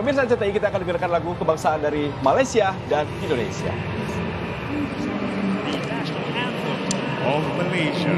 pemirsa CTI, kita akan dengarkan lagu kebangsaan dari Malaysia dan Indonesia. The national anthem of Malaysia.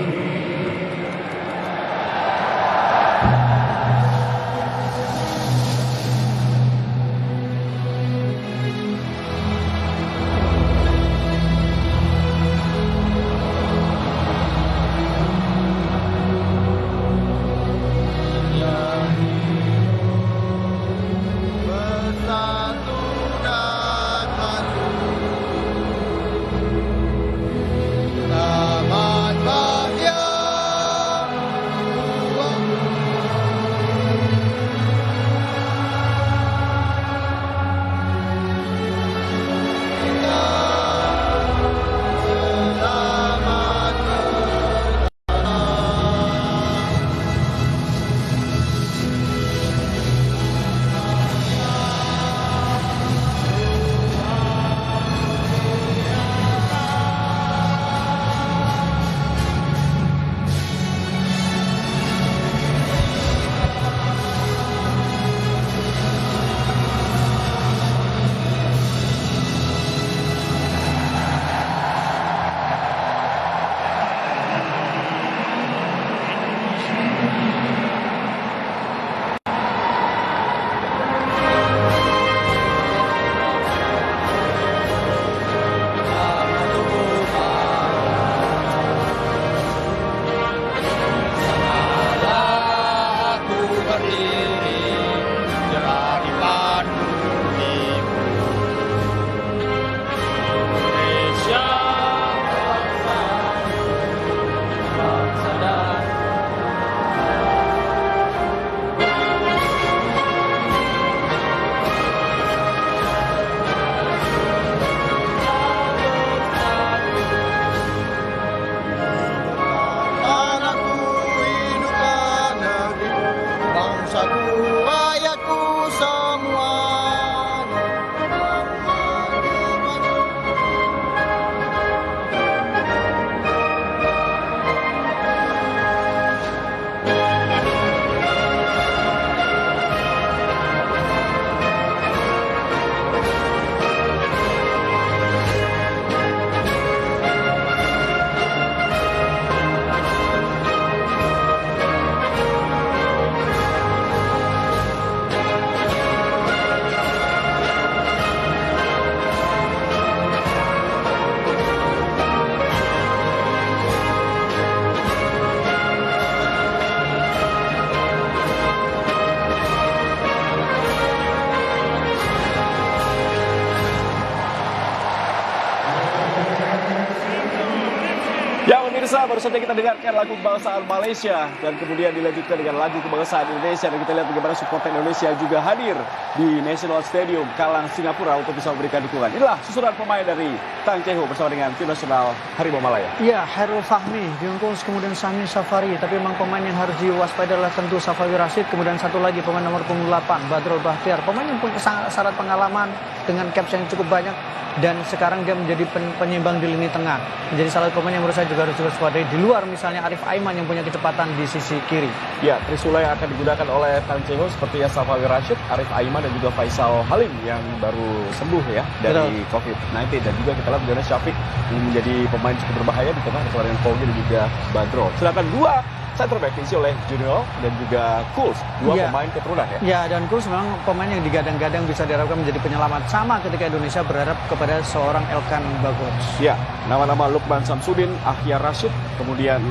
Ya pemirsa, baru saja kita dengarkan lagu kebangsaan Malaysia dan kemudian dilanjutkan dengan lagu kebangsaan Indonesia, dan kita lihat bagaimana supporter Indonesia juga hadir di National Stadium Kalang, Singapura untuk bisa memberikan dukungan. Inilah susunan pemain dari Tang Ceho bersama dengan tim nasional Harimau Malaya. Iya, Hairul Fahmi, Diungkung, kemudian Sami Safari. Tapi memang pemain yang harus diwaspadai adalah tentu Safawi Rashid. Kemudian satu lagi pemain nomor punggung 8, Badrul Bahtiar. Pemain yang punya syarat pengalaman dengan caps yang cukup banyak. Dan sekarang dia menjadi penyeimbang di lini tengah. Menjadi salah satu pemain yang menurut saya juga harus diwaspadai. Di luar misalnya Arif Aiman yang punya kecepatan di sisi kiri. Ya, Trisula yang akan digunakan oleh Tang Ceho seperti Safawi Rashid, Arif Aiman dan juga Faisal Halim yang baru sembuh ya dari COVID-19. Dan juga kita lihat bagaimana Syafiq yang menjadi pemain cukup berbahaya di tengah bersama dengan Pogi dan juga Badro. Sedangkan dua center back diisi oleh Junior dan juga Kuls, dua pemain keturunan ya. Ya, dan Kuls memang pemain yang digadang-gadang bisa diharapkan menjadi penyelamat sama ketika Indonesia berharap kepada seorang Elkan Bagots. Ya, nama-nama Lukman Samsudin, Ahyar Rashid, kemudian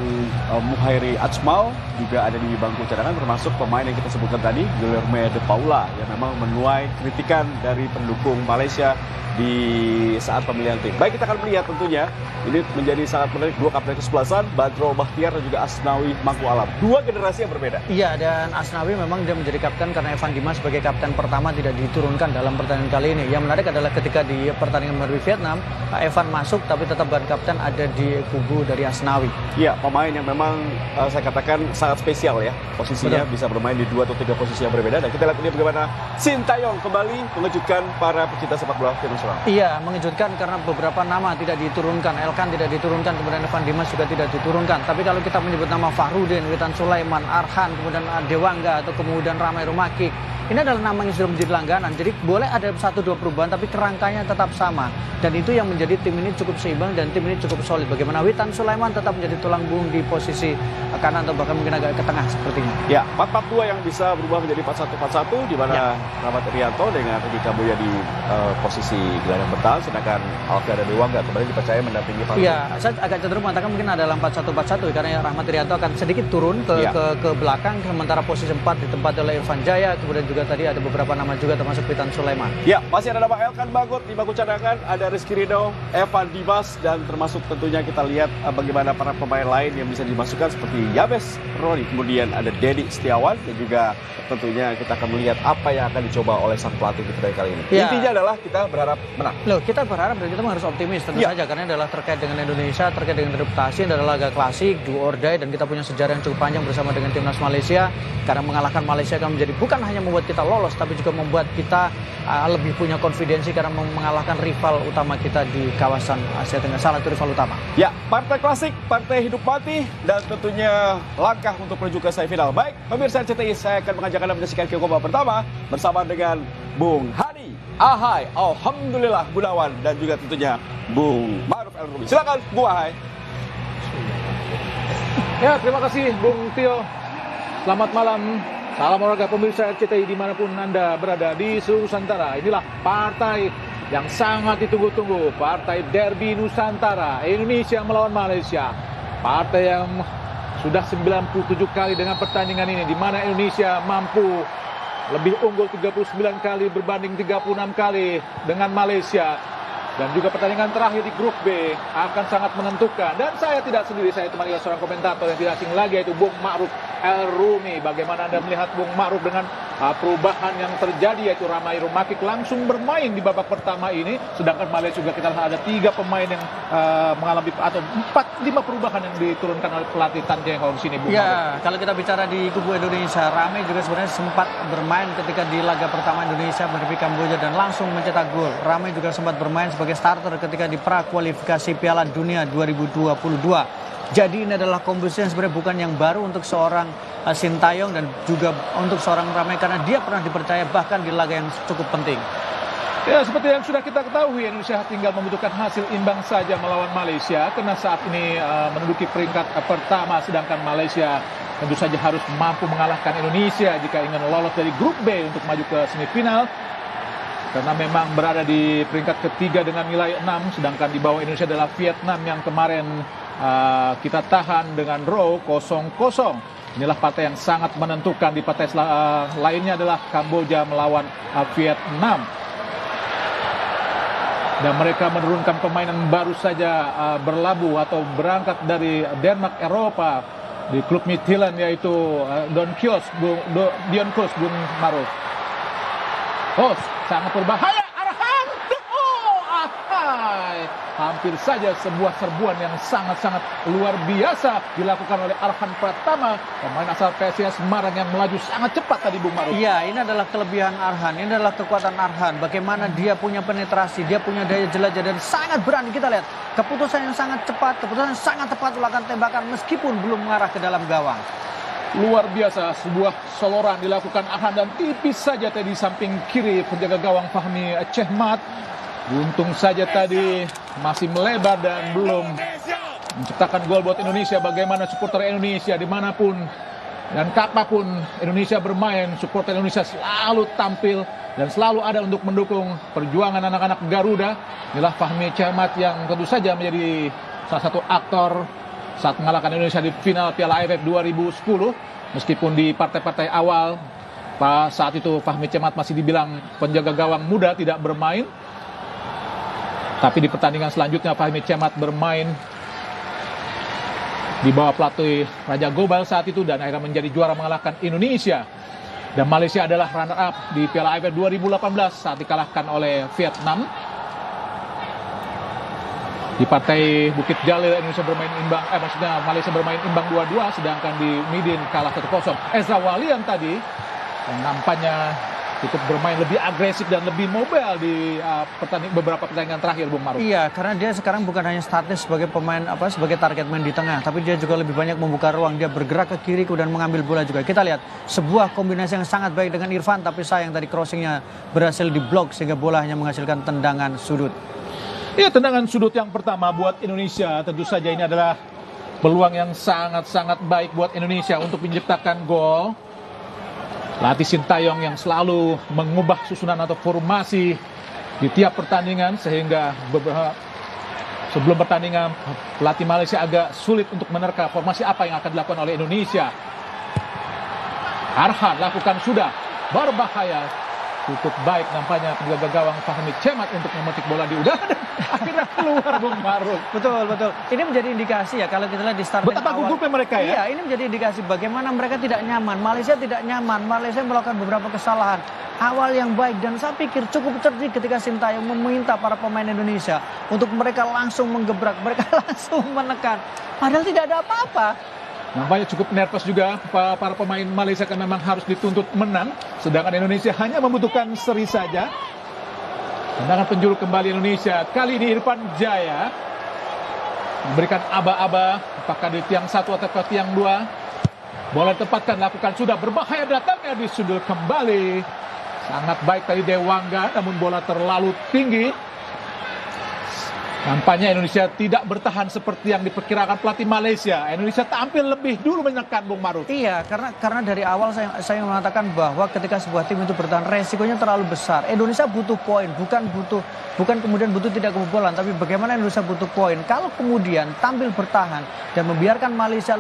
Muhairi Ajmal juga ada di bangku cadangan, termasuk pemain yang kita sebutkan tadi, Guilherme de Paula, yang memang menuai kritikan dari pendukung Malaysia di saat pemilihan tim. Baik, kita akan melihat tentunya ini menjadi sangat menarik, dua kapten kesebelasan, Badro Bahtiar dan juga Asnawi Mangku Alam. Dua generasi yang berbeda. Iya, dan Asnawi memang dia menjadi kapten karena Evan Dimas sebagai kapten pertama tidak diturunkan dalam pertandingan kali ini. Yang menarik adalah ketika di pertandingan melawan Vietnam, Evan masuk tapi tetap ban kapten ada di kubu dari Asnawi. Iya, pemain yang memang saya katakan sangat spesial ya. Posisinya bisa bermain di 2 atau 3 posisi yang berbeda. Dan kita lihat ini bagaimana Sintayong kembali mengejutkan para pecinta sepak bola tim nasional. Iya, mengejutkan karena beberapa nama tidak diturunkan. Elkan tidak diturunkan, kemudian Evan Dimas juga tidak diturunkan. Tapi kalau kita menyebut nama Fahrudin, Witan Sulaiman, Arhan, kemudian Dewangga, atau kemudian Ramai Rumaki, ini adalah nama yang sudah menjadi langganan. Jadi boleh ada 1-2 perubahan tapi kerangkanya tetap sama. Dan itu yang menjadi tim ini cukup seimbang dan tim ini cukup solid. Bagaimana Witan Sulaiman tetap menjadi tulang punggung di posisi kanan atau bahkan mungkin agak ke tengah sepertinya. Ya, 4-4-2 yang bisa berubah menjadi 4-1-4-1 di mana Rahmat Irianto dengan Rudy Kambuya di posisi gelandang bertahan, sedangkan Alfian Dewangga kembali dipercaya mendampingi Fahmi. Iya, saya agak cenderung mengatakan mungkin adalah 4-1-4-1 karena Rahmat Irianto akan sedikit turun ke belakang, sementara posisi 4 ditempati oleh Irfan Jaya, kemudian juga tadi ada beberapa nama juga termasuk Witan Sulaiman. Ya, masih ada nama Elkan Bagot di bangku cadangan, ada Rizky Ridho, Evan Dimas, dan termasuk tentunya kita lihat bagaimana para pemain lain yang bisa dimasukkan seperti Yabes Roni, kemudian ada Dedi Setiawan, dan juga tentunya kita akan melihat apa yang akan dicoba oleh sang pelatih kita kali ini. Ya. Intinya adalah kita berharap menang. Loh, kita berharap dan kita harus optimis tentu saja karena adalah terkait dengan Indonesia, terkait dengan reputasi, adalah laga klasik, do or die, dan kita punya sejarah yang cukup panjang bersama dengan timnas Malaysia. Karena mengalahkan Malaysia akan menjadi bukan hanya membuat kita lolos, tapi juga membuat kita lebih punya konfidensi karena mengalahkan rival utama kita di kawasan Asia Tenggara, salah satu rival utama. Ya, partai klasik, partai hidup mati, dan tentunya langkah untuk menuju ke semifinal. Baik, pemirsa RCTI, saya akan mengajak Anda menyaksikan kick off pertama bersama dengan Bung Hadi, Ahai, Alhamdulillah Gunawan, dan juga tentunya Bung Ma'ruf El Rumi. Silakan, Bung Ahai. Ya, terima kasih Bung Tio. Selamat malam. Salam olahraga pemirsa RCTI dimanapun Anda berada di seluruh Nusantara. Inilah partai yang sangat ditunggu-tunggu. Partai Derby Nusantara. Indonesia melawan Malaysia. Partai yang sudah 97 kali dengan pertandingan ini, di mana Indonesia mampu lebih unggul 39 kali berbanding 36 kali dengan Malaysia. Dan juga pertandingan terakhir di grup B akan sangat menentukan. Dan saya tidak sendiri, saya ditemani oleh seorang komentator yang tidak asing lagi, yaitu Bung Ma'ruf El Rumi. Bagaimana Anda melihat Bung Ma'ruf dengan perubahan yang terjadi, yaitu Ramai Rumakik langsung bermain di babak pertama ini, sedangkan Malaysia juga kita lihat ada 3 pemain yang mengalami atau 4-5 perubahan yang diturunkan oleh pelatih Tan Jae Hong sini, Bung Ya, kalau kita bicara di kubu Indonesia, Ramai juga sebenarnya sempat bermain ketika di laga pertama Indonesia menghadapi Kamboja dan langsung mencetak gol. Ramai juga sempat bermain sebagai starter ketika di pra-kualifikasi Piala Dunia 2022. Jadi ini adalah komposisi yang sebenarnya bukan yang baru untuk seorang Sintayong dan juga untuk seorang Ramai karena dia pernah dipercaya bahkan di laga yang cukup penting. Ya, seperti yang sudah kita ketahui, Indonesia tinggal membutuhkan hasil imbang saja melawan Malaysia karena saat ini menduduki peringkat pertama, sedangkan Malaysia tentu saja harus mampu mengalahkan Indonesia jika ingin lolos dari grup B untuk maju ke semifinal. Karena memang berada di peringkat ketiga dengan nilai 6, sedangkan di bawah Indonesia adalah Vietnam yang kemarin kita tahan dengan draw 0-0. Inilah partai yang sangat menentukan. Di partai lainnya adalah Kamboja melawan Vietnam. Dan mereka menurunkan pemain yang baru saja berlabuh atau berangkat dari Denmark Eropa di klub Midtjylland, yaitu Dion Kuos, Bung Ma'ruf. Oh, sangat berbahaya. Arhan. Oh, ahai. Hampir saja sebuah serbuan yang sangat-sangat luar biasa dilakukan oleh Arhan Pratama, pemain asal PSIS Semarang yang melaju sangat cepat tadi, Bung Ma'ruf. Iya, ini adalah kelebihan Arhan, ini adalah kekuatan Arhan. Bagaimana dia punya penetrasi, dia punya daya jelajah dan sangat berani. Kita lihat keputusan yang sangat cepat, keputusan yang sangat tepat melakukan tembakan meskipun belum mengarah ke dalam gawang. Luar biasa, sebuah soloran dilakukan Arhan dan tipis saja tadi samping kiri penjaga gawang Fahmi Chehmat. Untung saja tadi masih melebar dan belum menciptakan gol buat Indonesia. Bagaimana supporter Indonesia dimanapun dan kapanpun Indonesia bermain, supporter Indonesia selalu tampil dan selalu ada untuk mendukung perjuangan anak-anak Garuda. Inilah Fahmi Chehmat yang tentu saja menjadi salah satu aktor saat mengalahkan Indonesia di final Piala AFF 2010. Meskipun di partai-partai awal saat itu Fahmi Chehmat masih dibilang penjaga gawang muda tidak bermain, tapi di pertandingan selanjutnya Fahmi Chehmat bermain di bawah pelatih Raja Gobal saat itu dan akhirnya menjadi juara mengalahkan Indonesia. Dan Malaysia adalah runner up di Piala AFF 2018 saat dikalahkan oleh Vietnam. Di partai Bukit Jalil Indonesia bermain imbang, Malaysia bermain imbang 2-2, sedangkan di Midin kalah 1-0. Ezra Walian tadi yang nampaknya cukup bermain lebih agresif dan lebih mobile di beberapa pertandingan terakhir, Bung Maruf. Iya, karena dia sekarang bukan hanya statis sebagai pemain sebagai target main di tengah, tapi dia juga lebih banyak membuka ruang. Dia bergerak ke kiri kemudian mengambil bola juga. Kita lihat sebuah kombinasi yang sangat baik dengan Irfan, tapi sayang tadi crossingnya berhasil diblok sehingga bola hanya menghasilkan tendangan sudut. Ya, tendangan sudut yang pertama buat Indonesia. Tentu saja ini adalah peluang yang sangat-sangat baik buat Indonesia untuk menciptakan gol. Latih Sintayong yang selalu mengubah susunan atau formasi di tiap pertandingan, sehingga sebelum pertandingan pelatih Malaysia agak sulit untuk menerka formasi apa yang akan dilakukan oleh Indonesia. Arhan lakukan sudah, berbahaya. Cukup baik nampaknya penjaga gawang Fahmi Cemat untuk memetik bola di udara dan akhirnya keluar, Bung Maruf. Betul. Ini menjadi indikasi ya kalau kita lihat di starting Betapa awal. gugupnya mereka ya. Iya, ini menjadi indikasi bagaimana mereka tidak nyaman. Malaysia tidak nyaman. Malaysia melakukan beberapa kesalahan. Awal yang baik dan saya pikir cukup cerdik ketika Sintayong meminta para pemain Indonesia untuk mereka langsung menggebrak, mereka langsung menekan. Padahal tidak ada apa-apa. Nampaknya cukup nervous juga para pemain Malaysia, kan memang harus dituntut menang. Sedangkan Indonesia hanya membutuhkan seri saja. Tendangan penjuru kembali Indonesia. Kali ini Irfan Jaya memberikan aba-aba. Apakah di tiang 1 atau ke tiang 2. Bola ditempatkan, lakukan sudah, berbahaya datangnya di sudut kembali. Sangat baik tadi Dewangga, namun bola terlalu tinggi. Nampaknya Indonesia tidak bertahan seperti yang diperkirakan pelatih Malaysia. Indonesia tampil lebih dulu menekan, Bung Maruf. Iya, karena dari awal saya mengatakan bahwa ketika sebuah tim itu bertahan resikonya terlalu besar. Indonesia butuh poin, bukan kemudian butuh tidak kebobolan, tapi bagaimana Indonesia butuh poin. Kalau kemudian tampil bertahan dan membiarkan Malaysia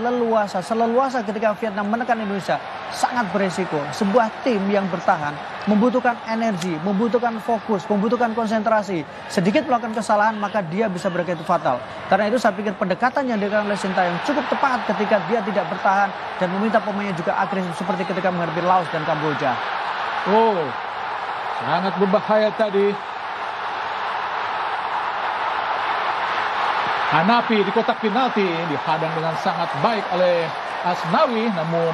seleluasa ketika Vietnam menekan Indonesia, sangat beresiko. Sebuah tim yang bertahan membutuhkan energi, membutuhkan fokus, membutuhkan konsentrasi. Sedikit melakukan kesalahan maka dia bisa berakibat fatal. Karena itu saya pikir pendekatan yang dilakukan oleh Sintayong cukup tepat ketika dia tidak bertahan dan meminta pemainnya juga agresif seperti ketika menghadapi Laos dan Kamboja. Oh, sangat berbahaya tadi. Hanafi di kotak penalti dihadang dengan sangat baik oleh Asnawi, namun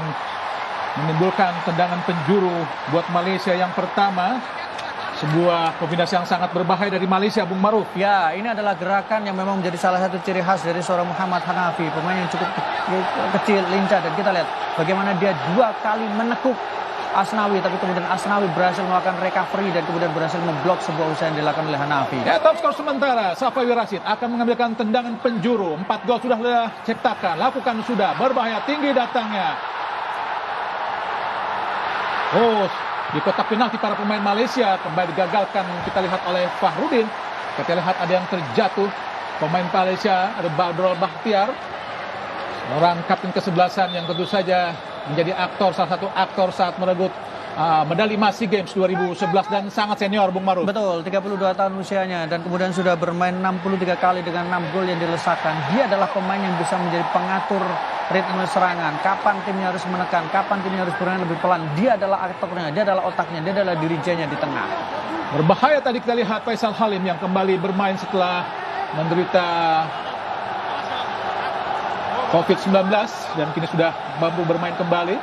menimbulkan tendangan penjuru buat Malaysia yang pertama. Sebuah kombinasi yang sangat berbahaya dari Malaysia, Bung Maruf. Ya, ini adalah gerakan yang memang menjadi salah satu ciri khas dari seorang Muhammad Hanafi, pemain yang cukup kecil, lincah, dan kita lihat bagaimana dia 2 kali menekuk Asnawi, tapi kemudian Asnawi berhasil melakukan recovery dan kemudian berhasil memblok sebuah usaha yang dilakukan oleh Hanafi. Ya, top skor sementara Safawi Rashid akan mengambilkan tendangan penjuru. 4 gol sudah diciptakan, lakukan sudah, berbahaya tinggi datangnya. Oh, di kotak penalti para pemain Malaysia kembali digagalkan, kita lihat oleh Fahrudin. Kita lihat ada yang terjatuh. Pemain Malaysia ada Badrul Bahtiar, orang kapten ke-11 yang tentu saja menjadi salah satu aktor saat merebut medali emas SEA Games 2011 dan sangat senior, Bung Maruf. Betul, 32 tahun usianya dan kemudian sudah bermain 63 kali dengan 6 gol yang dilesakkan. Dia adalah pemain yang bisa menjadi pengatur ritme serangan, kapan timnya harus menekan, kapan timnya harus bermain lebih pelan. Dia adalah aktornya, dia adalah otaknya, dia adalah dirijennya di tengah. Berbahaya tadi kita lihat Faisal Halim yang kembali bermain setelah menderita COVID-19 dan kini sudah mampu bermain kembali.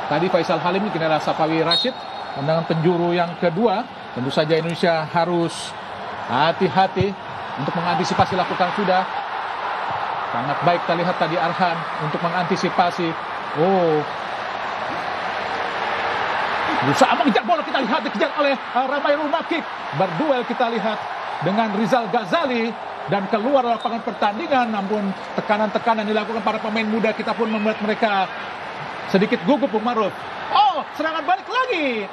Tadi Faisal Halim, kini adalah Safawi Rashid. Tendangan penjuru yang kedua, tentu saja Indonesia harus hati-hati untuk mengantisipasi, lakukan sudah. Sangat baik kita lihat tadi Arhan untuk mengantisipasi. Oh, berusaha mengejar bola, kita lihat dikejar oleh Ramai Rumakik. Berduel kita lihat dengan Rizal Ghazali dan keluar lapangan pertandingan. Namun tekanan-tekanan dilakukan para pemain muda kita pun membuat mereka sedikit gugup, Bung Maruf. Oh, serangan balik lagi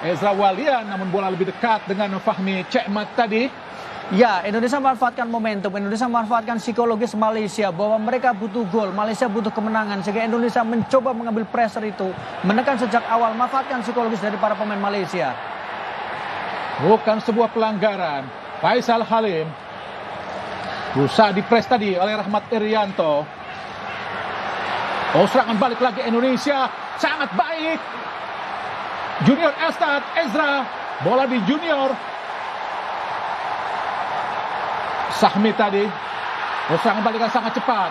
Ezra Walian, namun bola lebih dekat dengan Fahmi Cemat tadi. Ya, Indonesia memanfaatkan momentum, Indonesia memanfaatkan psikologis Malaysia bahwa mereka butuh gol, Malaysia butuh kemenangan, sehingga Indonesia mencoba mengambil pressure itu, menekan sejak awal, memanfaatkan psikologis dari para pemain Malaysia. Bukan sebuah pelanggaran. Faisal Halim berusaha dipres tadi oleh Rahmat Irianto. Oh, serangan balik lagi Indonesia, sangat baik. Junior Estad, Ezra, bola di Junior. Sahmi tadi, serangan balik yang sangat cepat.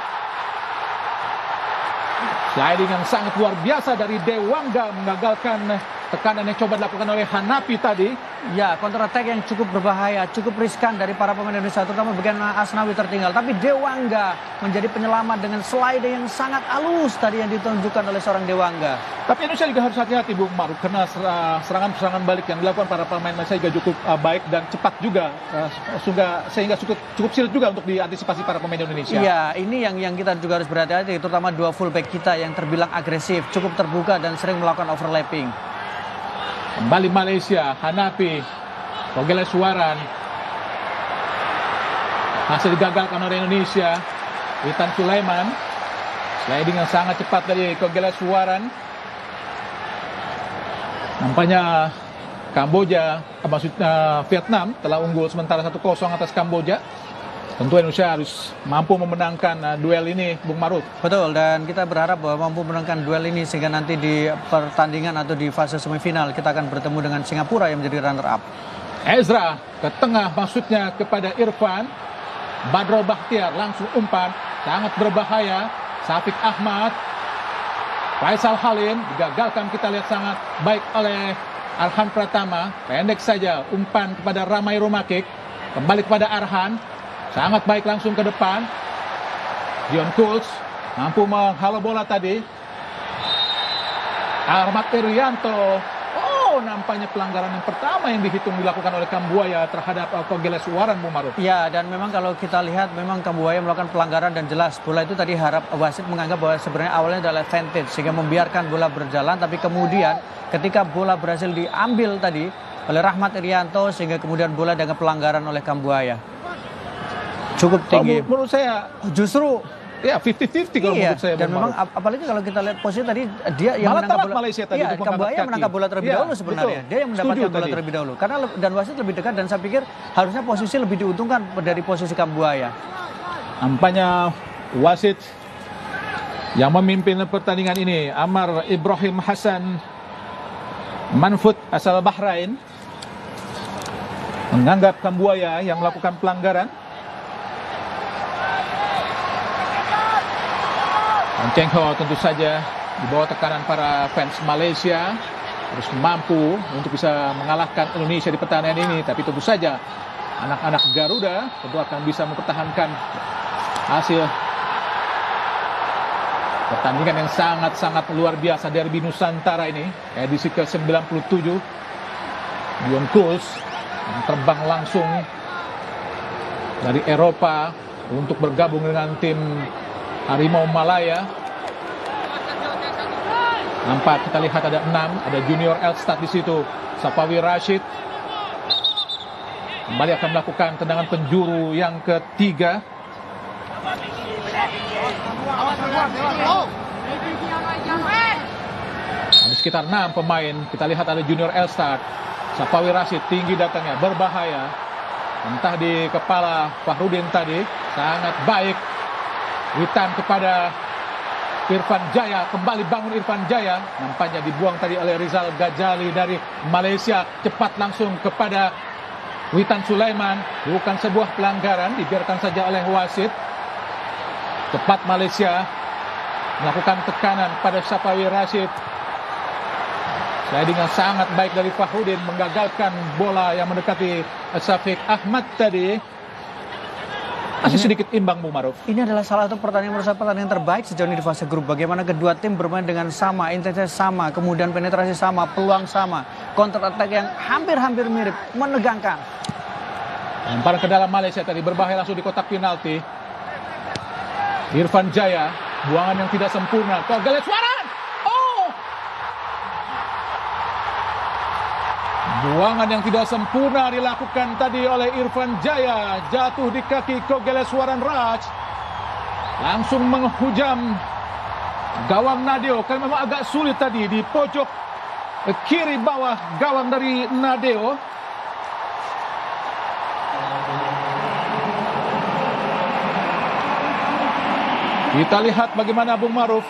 Sliding yang sangat luar biasa dari Dewangga mengagalkan tekanan yang coba dilakukan oleh Hanapi tadi. Ya, counter attack yang cukup berbahaya, cukup riskan dari para pemain Indonesia, terutama bagian Asnawi tertinggal. Tapi Dewangga menjadi penyelamat dengan slide yang sangat halus tadi yang ditunjukkan oleh seorang Dewangga. Tapi Indonesia juga harus hati-hati Bung Maruf, karena serangan-serangan balik yang dilakukan para pemain Malaysia juga cukup baik dan cepat juga, sehingga cukup sulit juga untuk diantisipasi para pemain Indonesia. Iya, ini yang kita juga harus berhati-hati, terutama dua fullback kita yang terbilang agresif, cukup terbuka dan sering melakukan overlapping. Kembali Malaysia, Hanapi, Kogeleswaran. Hasil digagalkan oleh Indonesia. Witan Sulaiman, sliding yang sangat cepat dari Kogeleswaran. Nampaknya Kamboja, maksudnya Vietnam telah unggul sementara 1-0 atas Kamboja. Tentu Indonesia harus mampu memenangkan duel ini, Bung Maruf. Betul, dan kita berharap bahwa mampu memenangkan duel ini sehingga nanti di pertandingan atau di fase semifinal kita akan bertemu dengan Singapura yang menjadi runner-up. Ezra ke tengah, maksudnya kepada Irfan. Badro Bahtiar langsung umpan, sangat berbahaya. Syafiq Ahmad, Faisal Halim digagalkan, kita lihat sangat baik oleh Arhan Pratama. Pendek saja umpan kepada Ramai Romakik, kembali kepada Arhan. Sangat baik langsung ke depan. Dion Kuls mampu menghalau bola tadi. Ahmad Irianto. Oh, nampaknya pelanggaran yang pertama yang dihitung dilakukan oleh Kambuaya terhadap Kogeleswaran, Bung Maruf. Ya, dan memang kalau kita lihat memang Kambuaya melakukan pelanggaran dan jelas bola itu tadi harap wasit menganggap bahwa sebenarnya awalnya adalah advantage sehingga membiarkan bola berjalan, tapi kemudian ketika bola berhasil diambil tadi oleh Rahmat Irianto sehingga kemudian bola dengan pelanggaran oleh Kambuaya. Cukup tinggi. Menurut saya Justru ya 50-50 kalau menurut saya. Dan memang apalagi kalau kita lihat posisi tadi dia yang malah menangkap bola. Malaysia tadi untuk Kambuaya menangkap bola terlebih dahulu sebenarnya. Betul. Dia yang mendapatkan bola terlebih dahulu. Karena dan wasit lebih dekat dan saya pikir harusnya posisi lebih diuntungkan dari posisi Kambuaya. Nampaknya wasit yang memimpin pertandingan ini Amar Ibrahim Hasan Manfud asal Bahrain menganggap Kambuaya yang melakukan pelanggaran. Cheng Ho tentu saja di bawah tekanan para fans Malaysia harus mampu untuk bisa mengalahkan Indonesia di pertandingan ini. Tapi tentu saja anak-anak Garuda tentu akan bisa mempertahankan hasil pertandingan yang sangat-sangat luar biasa derby Nusantara ini, edisi ke-97. Dion Kuls yang terbang langsung dari Eropa untuk bergabung dengan tim Harimau Malaya. Nampak kita lihat ada 6, ada Junior Elstad di situ. Safawi Rashid kembali akan melakukan tendangan penjuru yang ketiga. Ada sekitar 6 pemain. Kita lihat ada Junior Elstad. Safawi Rashid tinggi datangnya, berbahaya. Entah di kepala Fahrudin tadi, sangat baik. Witan kepada Irfan Jaya, kembali bangun Irfan Jaya. Nampaknya dibuang tadi oleh Rizal Ghazali dari Malaysia. Cepat langsung kepada Witan Sulaiman. Bukan sebuah pelanggaran, dibiarkan saja oleh wasit. Cepat Malaysia melakukan tekanan pada Safawi Rashid. Sliding yang sangat baik dari Fahrudin menggagalkan bola yang mendekati Syafiq Ahmad tadi. Masih sedikit imbang, Bung Maruf. Ini adalah salah satu pertandingan menurut saya pertandingan terbaik sejauh ini di fase grup. Bagaimana kedua tim bermain dengan sama, intensitas sama, kemudian penetrasi sama, peluang sama, counter attack yang hampir-hampir mirip, menegangkan. Lemparan ke dalam Malaysia tadi berbahaya langsung di kotak penalti. Irfan Jaya, buangan yang tidak sempurna. Kogeleswaran! Oh! Buangan yang tidak sempurna dilakukan tadi oleh Irfan Jaya. Jatuh di kaki Kogeleswaran Raj. Langsung menghujam gawang Nadeo. Karena memang agak sulit tadi di pojok kiri bawah gawang dari Nadeo. Kita lihat bagaimana Bung Maruf.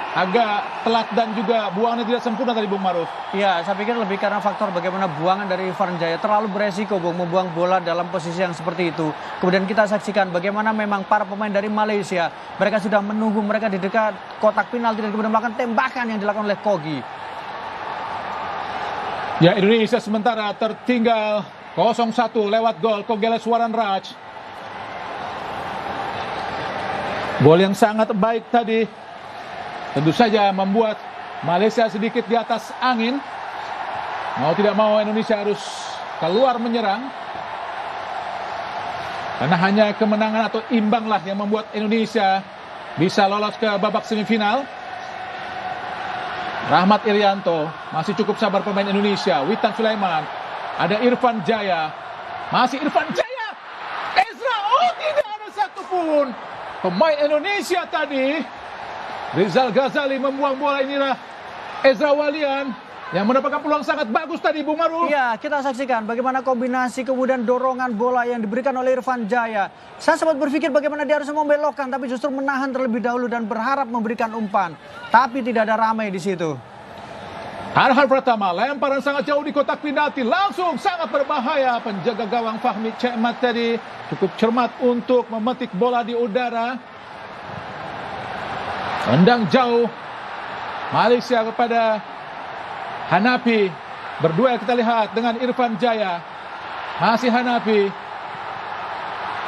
Agak telat dan juga buangannya tidak sempurna tadi, Bung Maruf. Ya, saya pikir lebih karena faktor bagaimana buangan dari Irfan Jaya terlalu beresiko, Bung, membuang bola dalam posisi yang seperti itu. Kemudian kita saksikan bagaimana memang para pemain dari Malaysia, mereka sudah menunggu mereka di dekat kotak penalti dan kemudian melakukan tembakan yang dilakukan oleh Kogi. Ya, Indonesia sementara tertinggal 0-1 lewat gol Kogeleswaran Raj. Gol yang sangat baik tadi. Tentu saja membuat Malaysia sedikit di atas angin. Mau tidak mau Indonesia harus keluar menyerang. Karena hanya kemenangan atau imbanglah yang membuat Indonesia bisa lolos ke babak semifinal. Rahmat Irianto, masih cukup sabar pemain Indonesia. Witan Sulaiman, ada Irfan Jaya, masih Irfan Jaya. Ezra, oh tidak ada satupun pemain Indonesia tadi. Rizal Ghazali membuang bola, inilah Ezra Walian yang mendapatkan peluang sangat bagus tadi, Bung Maruf. Ya, kita saksikan bagaimana kombinasi kemudian dorongan bola yang diberikan oleh Irfan Jaya. Saya sempat berpikir bagaimana dia harus membelokkan, tapi justru menahan terlebih dahulu dan berharap memberikan umpan. Tapi tidak ada ramai di situ. Arhan Pratama, lemparan sangat jauh di kotak penalti, langsung sangat berbahaya. Penjaga gawang Fahmi Cekmat tadi cukup cermat untuk memetik bola di udara. Tendang jauh Malaysia kepada Hanapi. Berduel kita lihat dengan Irfan Jaya. Masih Hanapi.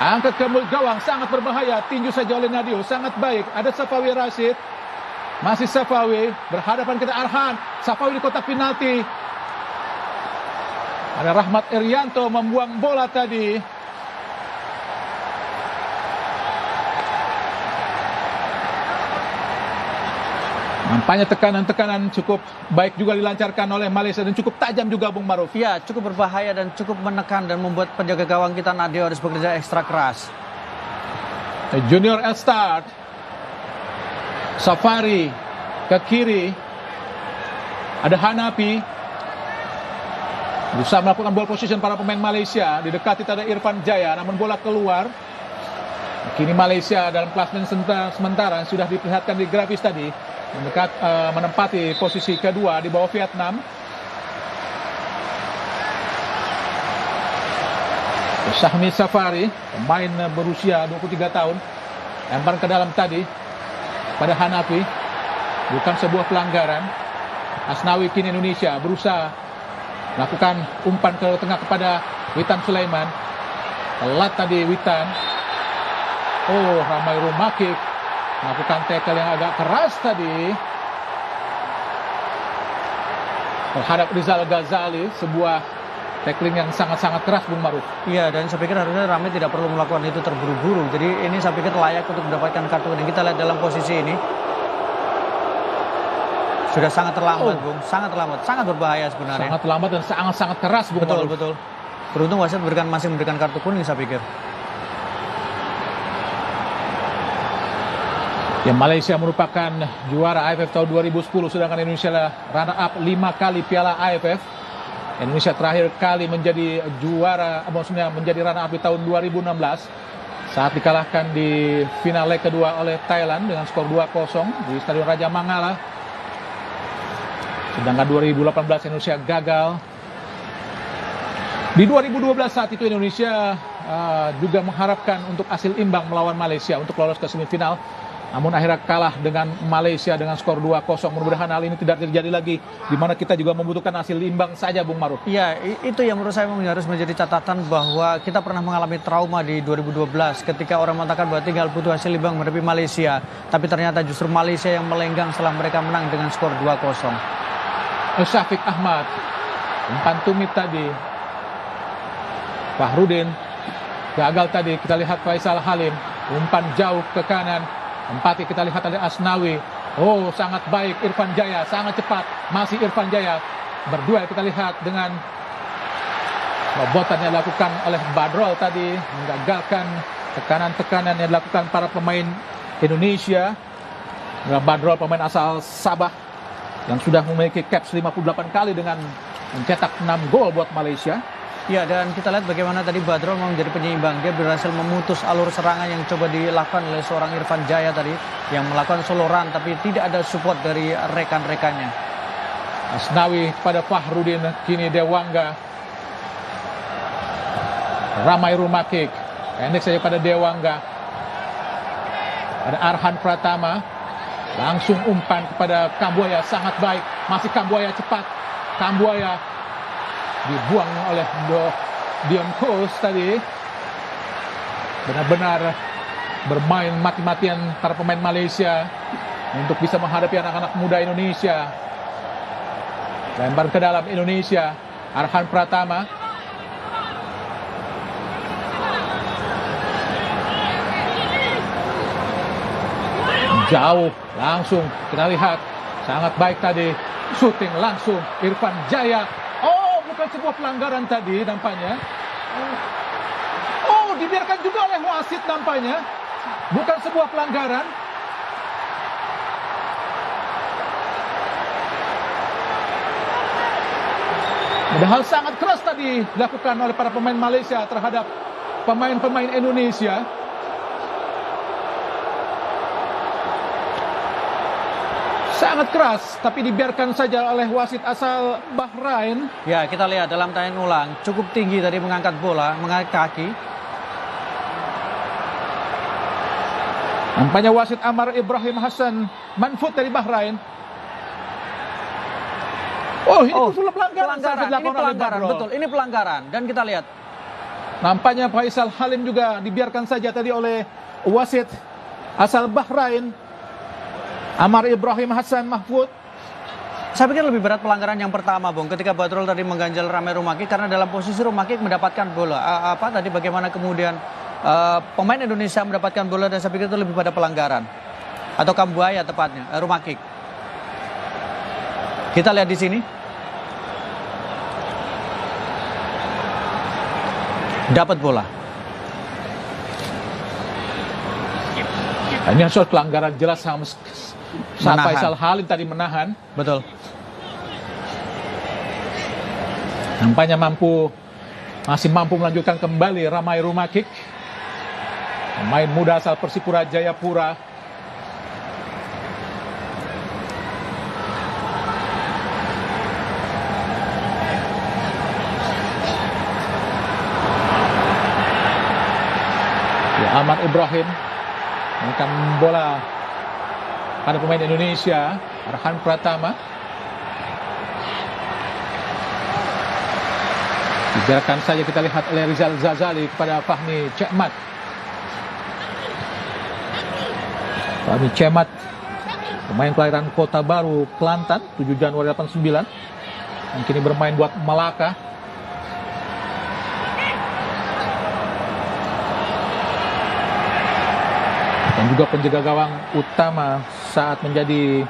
Angkat ke mulut gawang, sangat berbahaya. Tinju saja oleh Nadio, sangat baik. Ada Safawi Rashid. Masih Safawi. Berhadapan kita Arhan. Safawi di kotak penalti. Ada Rahmat Irianto membuang bola tadi. Nampaknya tekanan-tekanan cukup baik juga dilancarkan oleh Malaysia dan cukup tajam juga, Bung Maruf. Ya, cukup berbahaya dan cukup menekan dan membuat penjaga gawang kita Nadio harus bekerja ekstra keras. Junior Elstart. Safari ke kiri. Ada Hanapi. Berusaha melakukan ball position para pemain Malaysia. Didekati ada Irfan Jaya, namun bola keluar. Kini Malaysia dalam klasemen sementara sudah diperlihatkan di grafis tadi. Menempati posisi kedua di bawah Vietnam. Syahmi Safari, pemain berusia 23 tahun, lempar ke dalam tadi pada Hanapi, bukan sebuah pelanggaran. Asnawi kini Indonesia berusaha melakukan umpan ke tengah kepada Witan Sulaiman. Telat tadi Witan. Oh, Ramai Rumakik melakukan tackle yang agak keras tadi terhadap Rizal Ghazali, sebuah tackling yang sangat-sangat keras, Bung Maruf. Iya, dan saya pikir harusnya Ramai tidak perlu melakukan itu terburu-buru. Jadi ini saya pikir layak untuk mendapatkan kartu kuning. Kita lihat dalam posisi ini. Sudah sangat terlambat, Bung. Sangat terlambat, sangat berbahaya sebenarnya. Sangat terlambat dan sangat-sangat keras, Bung Betul, Maruf. betul. Beruntung wasit masih memberikan kartu kuning, saya pikir. Ya, Malaysia merupakan juara AFF tahun 2010, sedangkan Indonesia adalah runner up 5 kali Piala AFF. Indonesia terakhir kali menjadi juara, maksudnya menjadi runner up di tahun 2016 saat dikalahkan di final leg kedua oleh Thailand dengan skor 2-0 di Stadion Raja Mangala. Sedangkan 2018 Indonesia gagal. Di 2012 saat itu Indonesia juga mengharapkan untuk hasil imbang melawan Malaysia untuk lolos ke semifinal. Namun akhirnya kalah dengan Malaysia dengan skor 2-0. Mudah-mudahan hal ini tidak terjadi lagi, di mana kita juga membutuhkan hasil imbang saja, Bung Maruf. Iya, itu yang menurut saya harus menjadi catatan, bahwa kita pernah mengalami trauma di 2012 ketika orang mengatakan bahwa tinggal butuh hasil imbang menghadapi Malaysia. Tapi ternyata justru Malaysia yang melenggang setelah mereka menang dengan skor 2-0. Syafiq Ahmad, umpan tumit tadi. Fahrudin gagal tadi. Kita lihat Faisal Halim, umpan jauh ke kanan. Empati kita lihat ada Asnawi. Oh, sangat baik Irfan Jaya, sangat cepat. Masih Irfan Jaya. Berduel kita lihat dengan robotan yang dilakukan oleh Badrol tadi, menggagalkan tekanan-tekanan yang dilakukan para pemain Indonesia. Badrol, pemain asal Sabah yang sudah memiliki caps 58 kali dengan mencetak 6 gol buat Malaysia. Ya, dan kita lihat bagaimana tadi Badrol mau menjadi penyeimbang. Dia berhasil memutus alur serangan yang coba dilakukan oleh seorang Irfan Jaya tadi, yang melakukan solo run tapi tidak ada support dari rekan-rekannya. Asnawi pada Fahrudin, kini Dewangga. Ramai Rumakik, pendek saja pada Dewangga. Ada Arhan Pratama, langsung umpan kepada Kambuaya, sangat baik. Masih Kambuaya cepat. Kambuaya dibuang oleh Dion Coles tadi. Benar-benar bermain mati-matian para pemain Malaysia untuk bisa menghadapi anak-anak muda Indonesia. Lempar ke dalam Indonesia, Arhan Pratama. Jauh, langsung kita lihat. Sangat baik tadi. Shooting langsung Irfan Jaya. Oh, bukan sebuah pelanggaran tadi nampaknya. Oh, dibiarkan juga oleh wasit nampaknya. Bukan sebuah pelanggaran. Padahal sangat keras tadi dilakukan oleh para pemain Malaysia terhadap pemain-pemain Indonesia. Sangat keras, tapi dibiarkan saja oleh wasit asal Bahrain. Ya, kita lihat dalam tayangan ulang, cukup tinggi tadi mengangkat bola, mengangkat kaki. Nampaknya wasit Amar Ibrahim Hassan Manfud dari Bahrain. Oh, ini full pelanggaran. Ini pelanggaran, betul. Ini pelanggaran. Dan kita lihat. Nampaknya Faisal Halim juga dibiarkan saja tadi oleh wasit asal Bahrain. Amar Ibrahim Hassan Mahfud. Saya pikir lebih berat pelanggaran yang pertama, Bung, ketika Badrul tadi mengganjal Ramai Rumakik karena dalam posisi Rumakik mendapatkan bola. Tadi bagaimana kemudian pemain Indonesia mendapatkan bola, dan saya pikir itu lebih pada pelanggaran atau Kambuaya tepatnya, Rumakik. Kita lihat di sini. Dapat bola. Ini soal pelanggaran jelas saat Faisal Halim tadi menahan. Betul. Nampaknya masih mampu melanjutkan kembali Ramai Rumakik. Pemain muda asal Persipura Jayapura. Ya, Ahmad Ibrahim menekan bola pada pemain Indonesia, Arhan Pratama. Dibiarkan saja, kita lihat oleh Rizal Zazali kepada Fahmi Cekmat. Fahmi Cekmat, pemain kelahiran Kota Baru, Kelantan, 7 Januari 89. Yang kini bermain buat Malaka. Dan juga penjaga gawang utama saat menjadi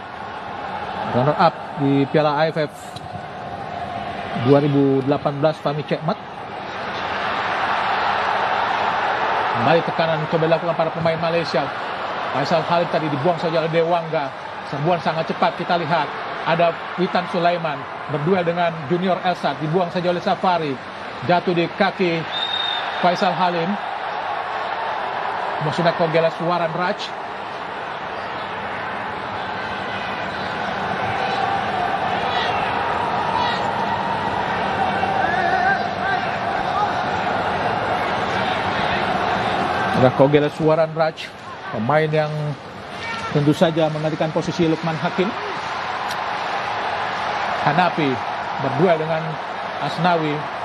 runner up di Piala AFF 2018, Fahmi Cekmat. Kembali tekanan coba dilakukan para pemain Malaysia. Faisal Halim tadi dibuang saja oleh Dewangga. Serbuan sangat cepat, kita lihat. Ada Witan Sulaiman berduel dengan Junior Elsat. Dibuang saja oleh Safari. Jatuh di kaki Faisal Halim. Maksudnya Kogelas Waran Raj. Ada Kogelas Waran Raj, pemain yang tentu saja menggantikan posisi Lukman Hakim. Hanafi berduel dengan Asnawi.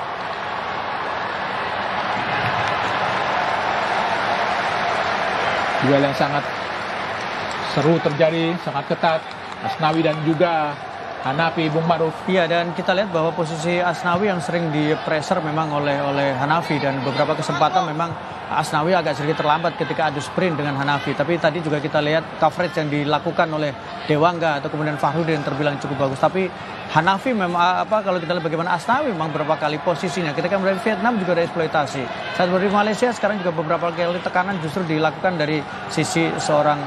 Duel yang sangat seru terjadi, sangat ketat. Asnawi dan juga Hanafi, Bung Maruf. Iya, dan kita lihat bahwa posisi Asnawi yang sering di-pressure memang oleh Hanafi, dan beberapa kesempatan memang Asnawi agak sedikit terlambat ketika adu sprint dengan Hanafi. Tapi tadi juga kita lihat coverage yang dilakukan oleh Dewangga atau kemudian Fahrudin terbilang cukup bagus. Tapi Hanafi memang kalau kita lihat bagaimana Asnawi memang beberapa kali posisinya. Ketika dari Vietnam juga ada eksploitasi. Saat dari Malaysia sekarang juga beberapa kali tekanan justru dilakukan dari sisi seorang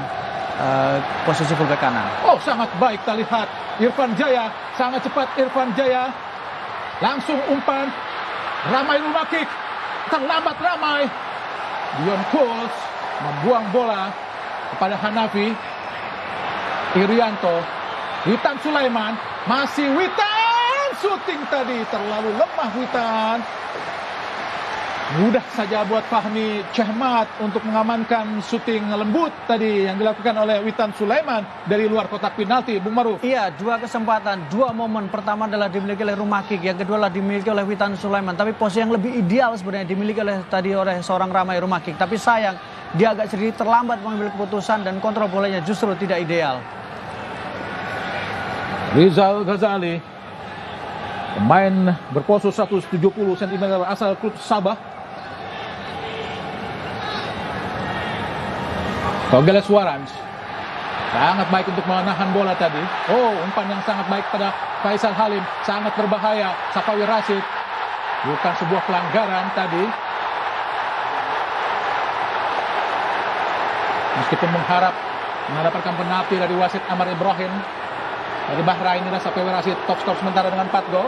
posisi fullback kanan. Oh, sangat baik kita lihat Irfan Jaya, sangat cepat Irfan Jaya. Langsung umpan Ramai Rumakik, terlambat Ramai. Dion Coles membuang bola kepada Hanafi. Irianto, Witan Sulaiman, masih Witan, shooting tadi terlalu lemah Witan. Mudah saja buat Fahmi Chahmat untuk mengamankan syuting lembut tadi yang dilakukan oleh Witan Sulaiman dari luar kotak penalti, Bung Maruf. Iya, dua kesempatan, dua momen. Pertama adalah dimiliki oleh Rumakik, yang kedua adalah dimiliki oleh Witan Sulaiman. Tapi posisi yang lebih ideal sebenarnya dimiliki oleh seorang Ramai Rumakik. Tapi sayang, dia agak sedikit terlambat mengambil keputusan dan kontrol bolanya justru tidak ideal. Rizal Ghazali, pemain berpose 170 cm asal klub Sabah. Togeles Warans sangat baik untuk menahan bola tadi. Oh, umpan yang sangat baik pada Faisal Halim, sangat berbahaya. Safawi Rashid, bukan sebuah pelanggaran tadi. Meskipun mengharap mendapatkan penalti dari wasit Amar Ibrahim dari Bahrain, inilah Safawi Rashid top skor sementara dengan 4 gol.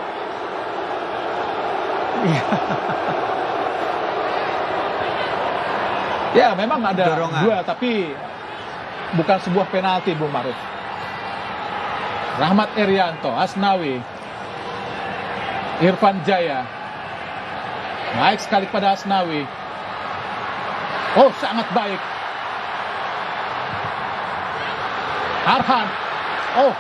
Ya, memang ada dorongan. dua, tapi bukan sebuah penalti, Bung Maruf. Rahmat Irianto, Asnawi, Irfan Jaya. Baik sekali pada Asnawi. Oh, sangat baik. Arhan. Oh,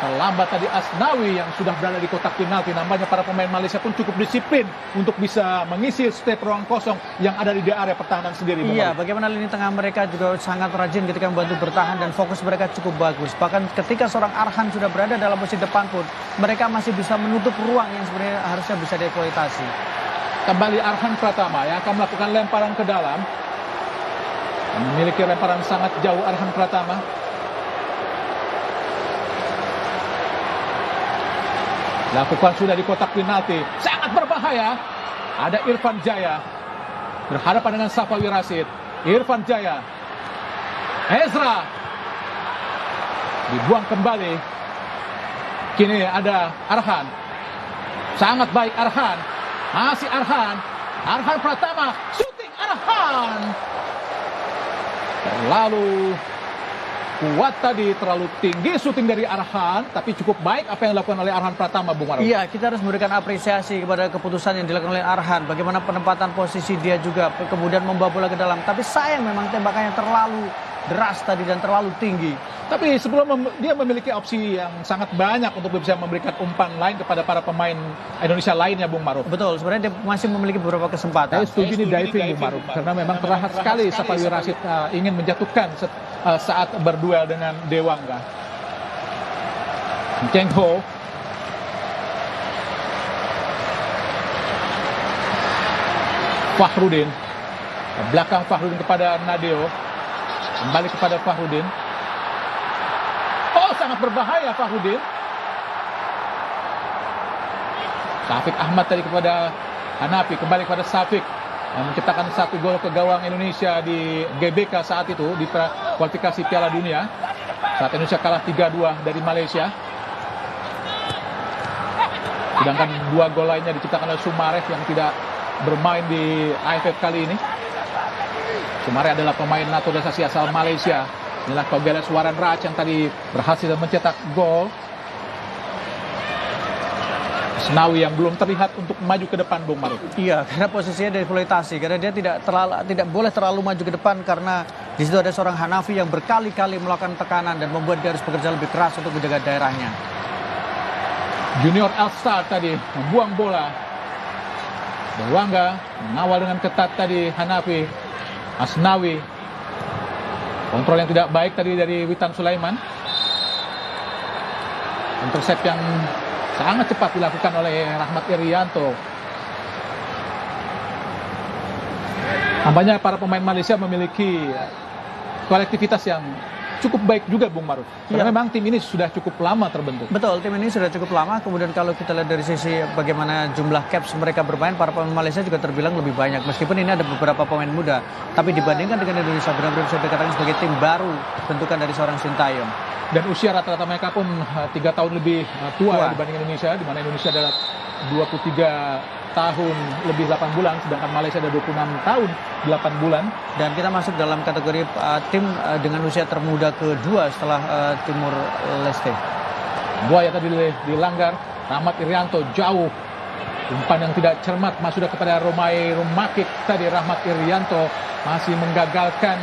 terlambat tadi Asnawi yang sudah berada di kotak penalti. Nampaknya para pemain Malaysia pun cukup disiplin untuk bisa mengisi setiap ruang kosong yang ada di area pertahanan sendiri. Iya, bagaimana lini tengah mereka juga sangat rajin ketika membantu bertahan dan fokus mereka cukup bagus. Bahkan ketika seorang Arhan sudah berada dalam posisi depan pun, mereka masih bisa menutup ruang yang sebenarnya harusnya bisa dieksploitasi. Kembali Arhan Pratama yang akan melakukan lemparan ke dalam. Memiliki lemparan sangat jauh Arhan Pratama. Lakukan sudah di kotak penalti. Sangat berbahaya. Ada Irfan Jaya berhadapan dengan Safawi Rashid. Irfan Jaya. Ezra. Dibuang kembali. Kini ada Arhan. Sangat baik Arhan. Masih Arhan. Arhan Pratama. Shooting Arhan. Terlalu kuat tadi, terlalu tinggi syuting dari Arhan, tapi cukup baik apa yang dilakukan oleh Arhan Pratama, Bung Maruf. Iya, kita harus memberikan apresiasi kepada keputusan yang dilakukan oleh Arhan. Bagaimana penempatan posisi dia juga, kemudian membawa bola ke dalam. Tapi sayang memang tembakannya terlalu deras tadi dan terlalu tinggi. Tapi sebelum dia memiliki opsi yang sangat banyak untuk bisa memberikan umpan lain kepada para pemain Indonesia lainnya, Bung Maruf. Betul, sebenarnya dia masih memiliki beberapa kesempatan. Saya setuju ini diving, Bung Maruf, karena memang terlihat sekali Safawi Rashid ingin menjatuhkan saat berduel dengan Dewangga. Cheng Ho. Fakhrudin. Belakang Fakhrudin kepada Nadeo. Kembali kepada Fakhrudin. Oh, sangat berbahaya Fakhrudin. Syafiq Ahmad tadi kepada Hanafi. Kembali kepada Syafiq. Yang menciptakan 1 gol ke gawang Indonesia di GBK saat itu, di kualifikasi Piala Dunia. Saat Indonesia kalah 3-2 dari Malaysia. Sedangkan 2 gol lainnya diciptakan oleh Sumareh yang tidak bermain di AFF kali ini. Sumareh adalah pemain naturalisasi asal Malaysia. Inilah Togeles Waran Raj yang tadi berhasil mencetak gol. Asnawi yang belum terlihat untuk maju ke depan, Bung Maruf. Iya, karena posisinya dieksploitasi, karena dia tidak boleh terlalu maju ke depan karena di situ ada seorang Hanafi yang berkali-kali melakukan tekanan dan membuat dia harus bekerja lebih keras untuk menjaga daerahnya. Junior Elstar tadi membuang bola. Dewangga mengawal dengan ketat tadi Hanafi. Asnawi. Kontrol yang tidak baik tadi dari Witan Sulaiman. Intercept yang sangat cepat dilakukan oleh Rahmat Irianto. Nampaknya para pemain Malaysia memiliki kolektivitas yang cukup baik juga, Bung Maruf. Karena memang tim ini sudah cukup lama terbentuk. Betul, tim ini sudah cukup lama. Kemudian kalau kita lihat dari sisi bagaimana jumlah caps mereka bermain, para pemain Malaysia juga terbilang lebih banyak. Meskipun ini ada beberapa pemain muda, tapi dibandingkan dengan Indonesia benar-benar bisa dikatakan sebagai tim baru bentukan dari seorang Sintayong. Dan usia rata-rata mereka pun 3 tahun lebih tua dibanding Indonesia, di mana Indonesia adalah 23 tahun lebih 8 bulan, sedangkan Malaysia ada 26 tahun 8 bulan. Dan kita masuk dalam kategori tim dengan usia termuda kedua setelah Timur Leste. Buaya tadi dilanggar. Rahmat Irianto jauh Umpan yang tidak cermat sudah kepada Romai Rumakik. Tadi Rahmat Irianto masih menggagalkan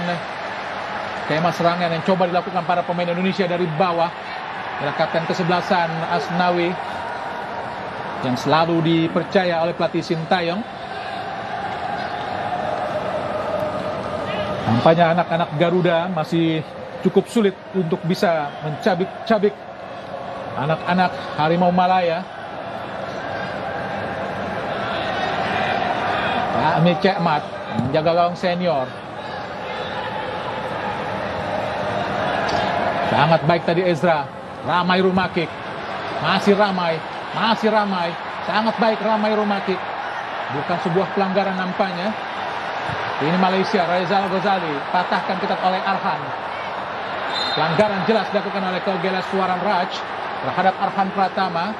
tema serangan yang coba dilakukan para pemain Indonesia dari bawah. Adalah kapten kesebelasan Asnawi yang selalu dipercaya oleh pelatih Sintayong. Nampaknya anak-anak Garuda masih cukup sulit untuk bisa mencabik-cabik anak-anak Harimau Malaya. Ami Cekmat menjaga gawang senior. Sangat baik tadi Ezra. Ramai Rumakik. Masih ramai. Sangat baik Ramai Rumakik. Bukan sebuah pelanggaran nampaknya. Ini Malaysia, Rizal Ghazali patahkan ketat oleh Arhan. Pelanggaran jelas dilakukan oleh Kogelas Suaran Raj terhadap Arhan Pratama.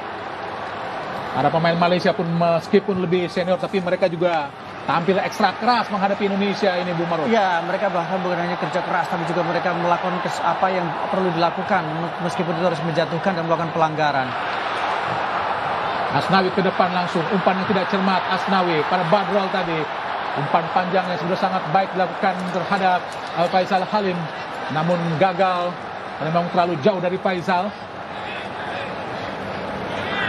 Para pemain Malaysia pun meskipun lebih senior tapi mereka juga tampil ekstra keras menghadapi Indonesia ini, Bu Maruf. Ya, mereka bahkan bukan hanya kerja keras, tapi juga mereka melakukan apa yang perlu dilakukan, meskipun itu harus menjatuhkan dan melakukan pelanggaran. Asnawi ke depan langsung, umpan yang tidak cermat Asnawi pada Badrol tadi. Umpan panjang yang sudah sangat baik dilakukan terhadap Faisal Halim, namun gagal, memang terlalu jauh dari Faisal.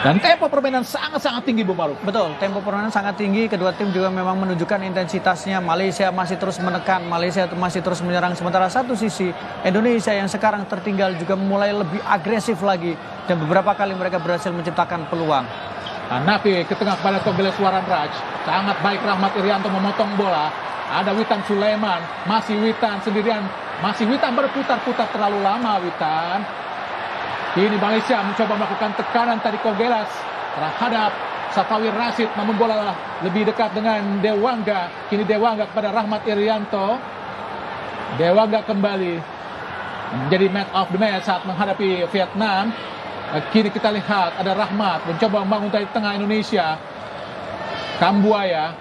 Dan tempo permainan sangat-sangat tinggi, Bu Maruf. Betul, tempo permainan sangat tinggi. Kedua tim juga memang menunjukkan intensitasnya. Malaysia masih terus menekan, Malaysia masih terus menyerang. Sementara satu sisi, Indonesia yang sekarang tertinggal juga mulai lebih agresif lagi. Dan beberapa kali mereka berhasil menciptakan peluang. Hanafi ke tengah kepada Kogeles Suaran Raj. Sangat baik Rahmat Irianto memotong bola. Ada Witan Sulaiman, masih Witan sendirian. Masih Witan berputar-putar terlalu lama Witan. Kini Malaysia mencoba melakukan tekanan tadi Kogelas terhadap Safawi Rashid, namun bola lebih dekat dengan Dewangga. Kini Dewangga kepada Rahmat Irianto. Dewangga kembali menjadi man of the match saat menghadapi Vietnam. Kini kita lihat ada Rahmat mencoba membangun dari tengah Indonesia. Kambuaya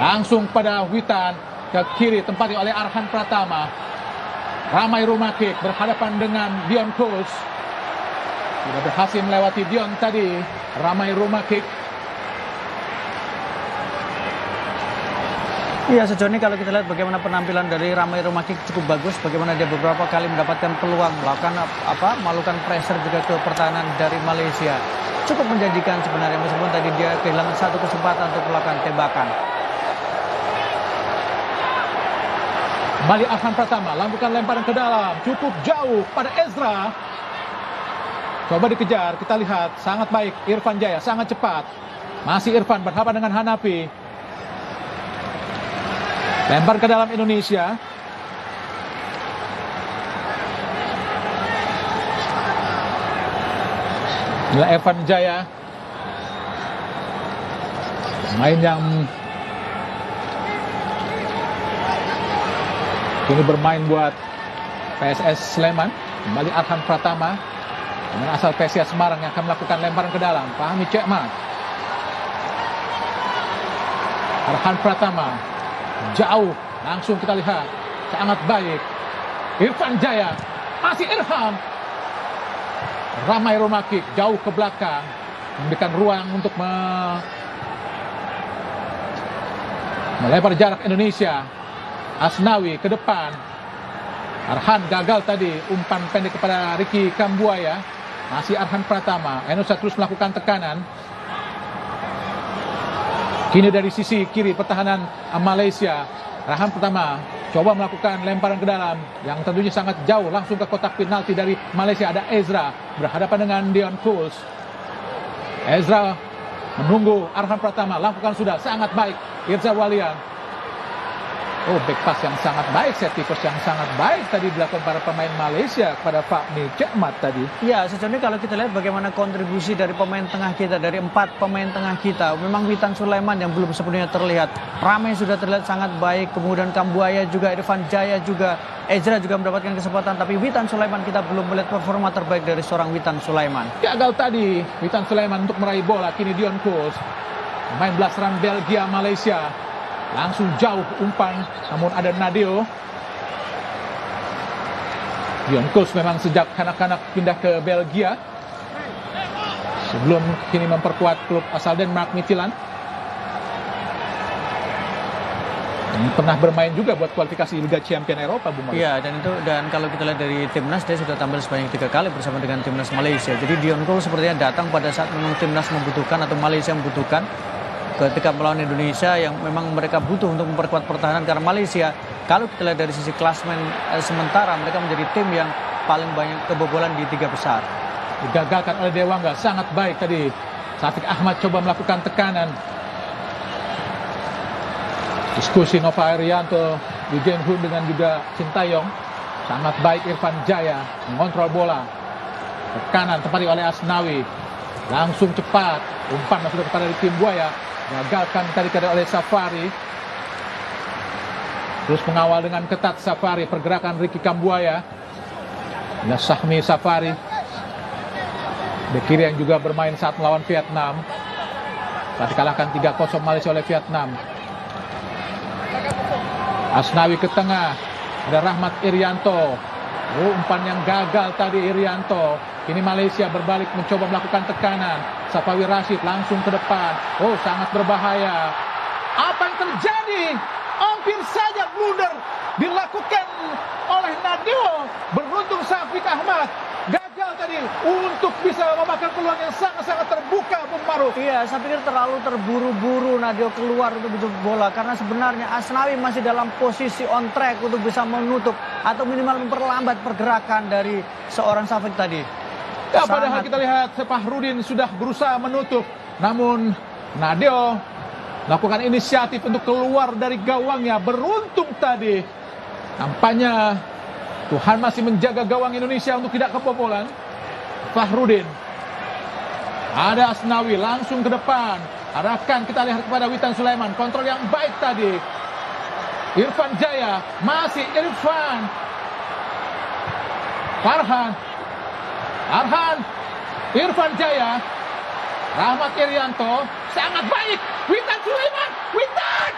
langsung pada Witan ke kiri tempati oleh Arhan Pratama. Ramai Rumakik berhadapan dengan Dion Coles. Sudah berhasil melewati Dion tadi. Ramai Rumakik. Iya, sejauh ini kalau kita lihat bagaimana penampilan dari Ramai Rumakik cukup bagus. Bagaimana dia beberapa kali mendapatkan peluang melakukan pressure juga ke pertahanan dari Malaysia. Cukup menjanjikan sebenarnya, meskipun tadi dia kehilangan satu kesempatan untuk melakukan tembakan. Kembali Arhan Pratama, lakukan lemparan ke dalam, cukup jauh pada Ezra. Coba dikejar, kita lihat sangat baik Irfan Jaya, sangat cepat. Masih Irfan berhadapan dengan Hanafi. Lempar ke dalam Indonesia. Inilah Irfan Jaya. Main yang kini bermain buat PSS Sleman. Kembali Arhan Pratama dengan asal PSIS Semarang yang akan melakukan lemparan ke dalam. Fahmi Cekmat. Arhan Pratama jauh, langsung kita lihat sangat baik Irfan Jaya, masih Irham. Ramai Rumakik jauh ke belakang, memberikan ruang untuk melempar jarak Indonesia. Asnawi ke depan. Arhan gagal tadi, umpan pendek kepada Ricky Kambuaya. Masih Arhan Pratama. Indonesia terus melakukan tekanan. Kini dari sisi kiri pertahanan Malaysia. Arhan Pratama coba melakukan lemparan ke dalam yang tentunya sangat jauh, langsung ke kotak penalti dari Malaysia. Ada Ezra berhadapan dengan Dion Coles. Ezra menunggu Arhan Pratama, lakukan sudah sangat baik Irza Walian. Oh, back pass yang sangat baik, set piece yang sangat baik tadi dilakukan para pemain Malaysia kepada Fahmi Cekmat tadi. Ya, sejauh ini kalau kita lihat bagaimana kontribusi dari pemain tengah kita, dari 4 pemain tengah kita, memang Witan Sulaiman yang belum sepenuhnya terlihat. Ramai sudah terlihat sangat baik, kemudian Kambuaya juga, Irfan Jaya juga, Ezra juga mendapatkan kesempatan, tapi Witan Sulaiman kita belum melihat performa terbaik dari seorang Witan Sulaiman. Gagal tadi Witan Sulaiman untuk meraih bola. Kini Dion Coles, pemain belasan Belgia Malaysia. Langsung jauh umpan, namun ada Nadeo. Dion Coles memang sejak kanak-kanak pindah ke Belgia. sebelum kini memperkuat klub asal Denmark Midtjylland. Ini pernah bermain juga buat kualifikasi Liga Champion Eropa, Bung Mario. Iya, dan kalau kita lihat dari timnas, dia sudah tampil sebanyak 3 kali bersama dengan timnas Malaysia. Jadi Dion Cole sepertinya datang pada saat memang timnas membutuhkan atau Malaysia membutuhkan, ketika melawan Indonesia yang memang mereka butuh untuk memperkuat pertahanan, karena Malaysia kalau kita lihat dari sisi klasmen sementara mereka menjadi tim yang paling banyak kebobolan di 3 besar. Digagalkan oleh Dewangga, sangat baik tadi. Syafiq Ahmad coba melakukan tekanan. Diskusi Nova Irianto, Lee Jae Hoon dengan juga Sintayong. Sangat baik Irfan Jaya mengontrol bola. Tekanan tepati oleh Asnawi. Langsung cepat. Umpan masuk kepada tim Buaya. Gagalkan tadi oleh Safari. Terus mengawal dengan ketat Safari. Pergerakan Ricky Kambuaya. Ada Sahmi Safari. Bek kiri yang juga bermain saat melawan Vietnam. Saat dikalahkan 3-0 Malaysia oleh Vietnam. Asnawi ke tengah. Ada Rahmat Irianto. Umpan yang gagal tadi Irianto. Ini Malaysia berbalik mencoba melakukan tekanan. Safawi Rashid langsung ke depan. Oh, sangat berbahaya. Apa yang terjadi? Hampir saja blunder dilakukan oleh Nadio. Beruntung Syafiq Ahmad gagal tadi untuk bisa memakan peluang yang sangat-sangat terbuka, Bung Maruf. Iya, saya pikir terlalu terburu-buru Nadio keluar untuk menutup bola, karena sebenarnya Asnawi masih dalam posisi on track untuk bisa menutup atau minimal memperlambat pergerakan dari seorang Syafiq tadi. Ya, padahal kita lihat Fahrudin sudah berusaha menutup, namun Nadio melakukan inisiatif untuk keluar dari gawangnya. Beruntung tadi. Nampaknya Tuhan masih menjaga gawang Indonesia untuk tidak kebobolan. Fahrudin. Ada Asnawi langsung ke depan. Arahkan, kita lihat kepada Witan Sulaiman. Kontrol yang baik tadi. Irfan Jaya. Masih Irfan. Farhan. Arhan. Irfan Jaya. Rahmat Irianto. Sangat baik. Witan Sulaiman. Witan.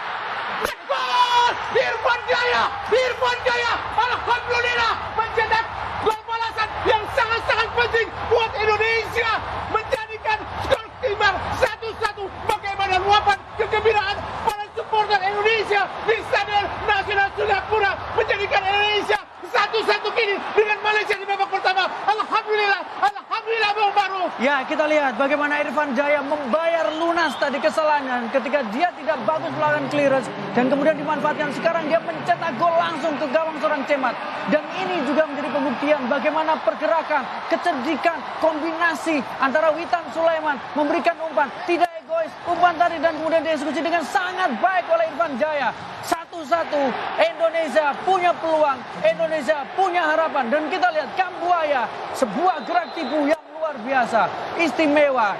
Gol! Irfan Jaya. Irfan Jaya. Alhamdulillah. Mencetak gol balasan yang sangat-sangat penting buat Indonesia. Menjadikan skor imbang 1-1. Bagaimana luapan kegembiraan para supporter Indonesia di Stadion Nasional Singapura. Menjadikan Indonesia 1-1 kini dengan Malaysia di babak pertama. Alhamdulillah. Alhamdulillah, Bung Baru. Ya, kita lihat bagaimana Irfan Jaya membayar lunas tadi kesalahannya ketika dia tidak bagus melakukan clearance dan kemudian dimanfaatkan. Sekarang dia mencetak gol langsung ke gawang seorang Cemat. Dan ini juga menjadi pembuktian bagaimana pergerakan, kecerdikan, kombinasi antara Witan Sulaiman memberikan umpan, tidak egois, umpan tadi dan kemudian dieksekusi dengan sangat baik oleh Irfan Jaya. 1-1, Indonesia punya peluang, Indonesia punya harapan. Dan kita lihat Kambuaya, sebuah gerak tipu yang luar biasa, istimewa.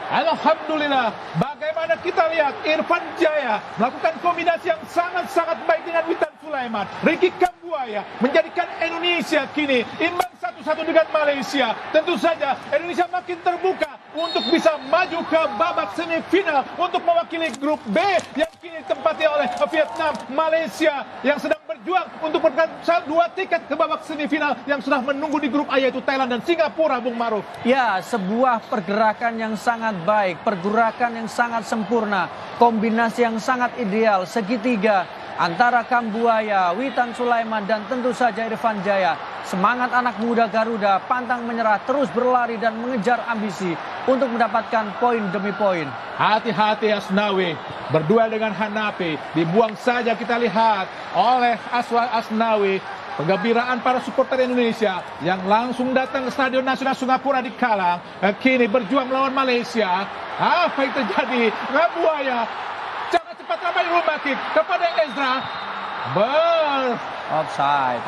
Alhamdulillah, bagaimana kita lihat Irfan Jaya melakukan kombinasi yang sangat-sangat baik dengan Witan Sulaiman. Ricky Kambuaya menjadikan Indonesia kini imbang 1-1 dengan Malaysia. Tentu saja Indonesia makin terbuka untuk bisa maju ke babak semifinal untuk mewakili grup B yang kini ditempati oleh Vietnam. Malaysia yang sedang berjuang untuk mendapatkan 2 tiket ke babak semifinal yang sudah menunggu di grup A, yaitu Thailand dan Singapura, Bung Maruf. Ya, sebuah pergerakan yang sangat baik, pergerakan yang sangat sempurna, kombinasi yang sangat ideal, segitiga antara Kambuaya, Witan Sulaiman, dan tentu saja Irfan Jaya. Semangat anak muda Garuda, pantang menyerah, terus berlari dan mengejar ambisi untuk mendapatkan poin demi poin. Hati-hati Asnawi, berduel dengan Hanafi, dibuang saja kita lihat oleh Asnawi. Penggembiraan para supporter Indonesia yang langsung datang ke Stadion Nasional Singapura di Kalang, kini berjuang melawan Malaysia. Apa yang terjadi? Kambuaya sangat cepat ramai rumah kick kepada Ezra.